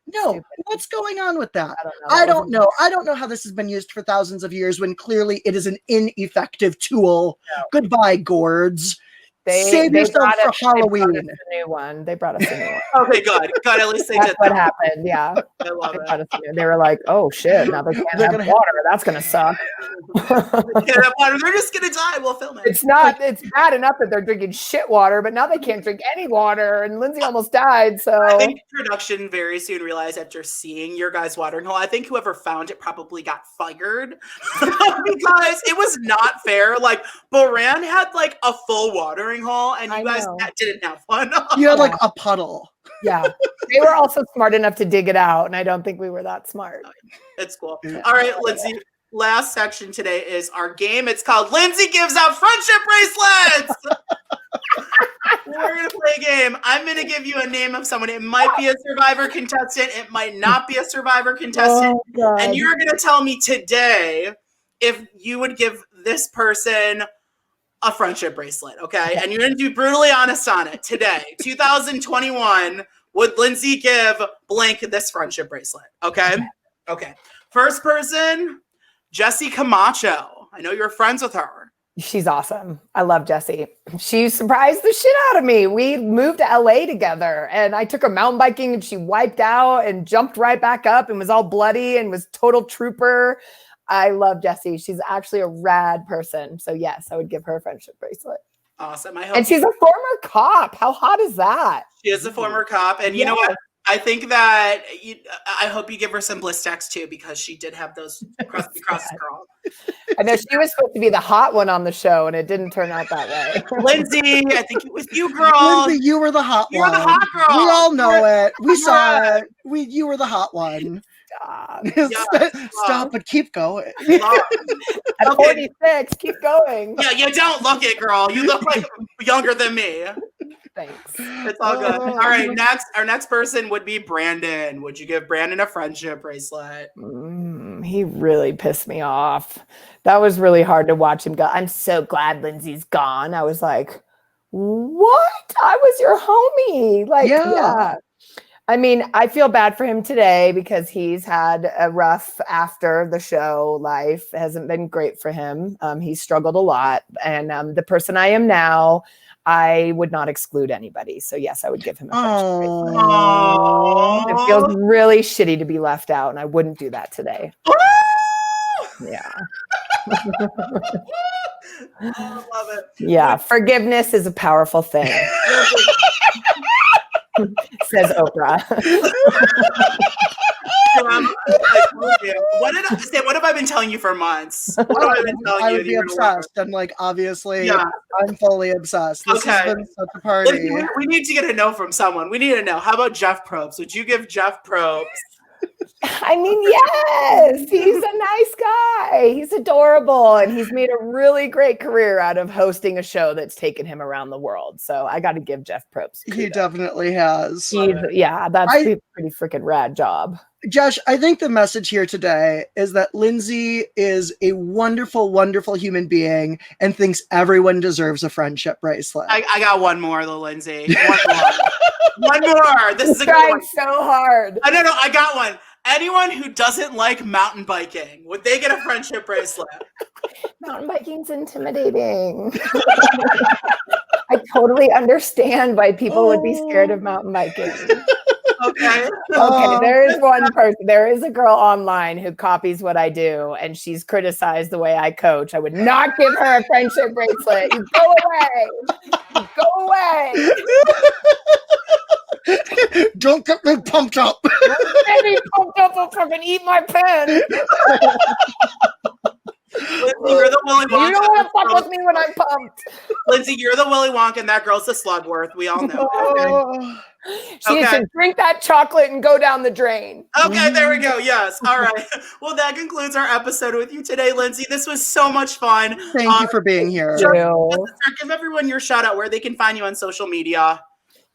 No, what's going on with that? I don't know. I don't know how this has been used for thousands of years when clearly it is an ineffective tool. No. Goodbye, gourds. Save yourself for Halloween. They brought us a new one. Okay, good. At least they That's did what happened. Yeah. I love it. They were like, oh shit, now they can't have water. That's going to suck. They're just going to die. We'll film it. It's bad enough that they're drinking shit water, but now they can't drink any water. And Lindsay almost died. So I think production very soon realized after seeing your guys' watering hole, I think whoever found it probably got fired because it was not fair. Like Boran had like a full watering hall and you guys didn't have fun. You had like a puddle. Yeah. They were also smart enough to dig it out, and I don't think we were that smart. It's cool. All right, Lindsay. Last section today is our game. It's called Lindsay Gives Out Friendship Bracelets. We're going to play a game. I'm going to give you a name of someone. It might be a Survivor contestant. It might not be a Survivor contestant. Oh, and you're going to tell me today if you would give this person a friendship bracelet, okay? And you're going to be brutally honest on it today. 2021, would Lindsay give blank this friendship bracelet, okay? Okay. First person, Jessie Camacho. I know you're friends with her. She's awesome. I love Jessie. She surprised the shit out of me. We moved to LA together and I took her mountain biking and she wiped out and jumped right back up and was all bloody and was total trooper. I love Jessie. She's actually a rad person. So yes, I would give her a friendship bracelet. Awesome. And she's a former cop. How hot is that? She is a former cop. And you know what? I think that I hope you give her some Blistex too, because she did have those crusty girl. I know she was supposed to be the hot one on the show, and it didn't turn out that way. Lindsay, I think it was you, girl. Lindsay, you were the hot one. You were the hot girl. We all know it. We saw it. You were the hot one. Stop, but keep going. At 46, keep going. Yeah, you don't look it, girl. You look like younger than me. Thanks. It's all good. All right, our next person would be Brandon. Would you give Brandon a friendship bracelet? He really pissed me off. That was really hard to watch him go. I'm so glad Lindsay's gone. I was like, what? I was your homie. Like, yeah. I mean, I feel bad for him today because he's had a rough after the show life. It hasn't been great for him. He's struggled a lot. And the person I am now, I would not exclude anybody. So yes, I would give him a friendship bracelet. It feels really shitty to be left out, and I wouldn't do that today. Yeah. I love it. Yeah, forgiveness is a powerful thing. Says Oprah. What have I been telling you for months? What have I been telling you? I would be obsessed. And like, obviously, I'm fully obsessed. This has been such a party. We need to get a no from someone. We need to know. How about Jeff Probst? Would you give Jeff Probst? I mean, yes, he's a nice guy. He's adorable. And he's made a really great career out of hosting a show that's taken him around the world. So I got to give Jeff Probst. He definitely has. That's a pretty freaking rad job. Josh, I think the message here today is that Lindsay is a wonderful, wonderful human being and thinks everyone deserves a friendship bracelet. I got one more though, Lindsay. One more. This is a good one. So hard. No, I got one. Anyone who doesn't like mountain biking, would they get a friendship bracelet? Mountain biking's intimidating. I totally understand why people would be scared of mountain biking. Okay. There is one person. There is a girl online who copies what I do, and she's criticized the way I coach. I would not give her a friendship bracelet. You go away. You go away. Don't get me pumped up. Don't get me pumped up. I'll fucking eat my pen. Lindsay, you're the Willy Wonka. You don't want to fuck with me when I'm pumped. Lindsay, you're the Willy Wonka, and that girl's the Slugworth. We all know. Oh. She should drink that chocolate and go down the drain. Okay, there we go. Yes. All right. Well, that concludes our episode with you today, Lindsay. This was so much fun. Thank you for being here. Give everyone your shout out where they can find you on social media.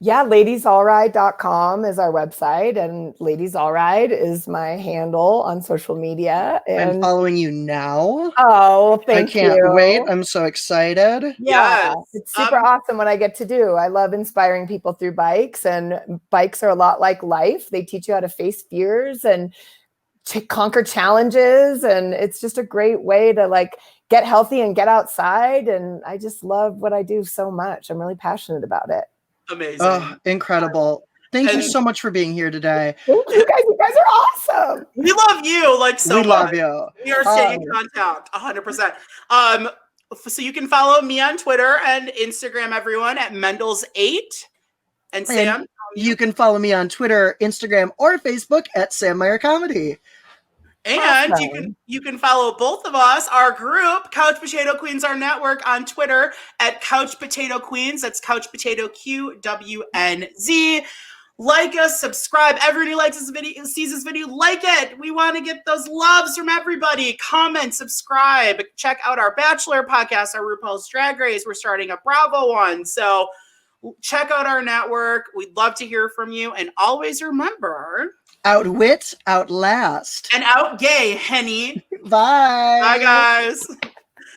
Yeah, ladiesallride.com is our website, and Ladies All Ride is my handle on social media. And I'm following you now. Oh, thank you. I can't wait. I'm so excited. Yeah, it's super awesome what I get to do. I love inspiring people through bikes, and bikes are a lot like life. They teach you how to face fears and to conquer challenges, and it's just a great way to like get healthy and get outside. And I just love what I do so much. I'm really passionate about it. Amazing. Oh, incredible. Thank you so much for being here today. Thank you guys. You guys are awesome. We love you like so much. We love you. We are staying in contact 100%. So you can follow me on Twitter and Instagram, everyone, at Mendels8. And Sam? You can follow me on Twitter, Instagram, or Facebook at Sam Meier Comedy. And you can follow both of us, our group, Couch Potato Queens, our network, on Twitter at Couch Potato Queens. That's Couch Potato QWNZ. Like us, subscribe. Everyone who likes this video, sees this video, like it. We want to get those loves from everybody. Comment, subscribe. Check out our Bachelor podcast, our RuPaul's Drag Race. We're starting a Bravo one. So check out our network. We'd love to hear from you. And always remember... Outwit, outlast. And out gay, Henny. Bye. Bye, guys.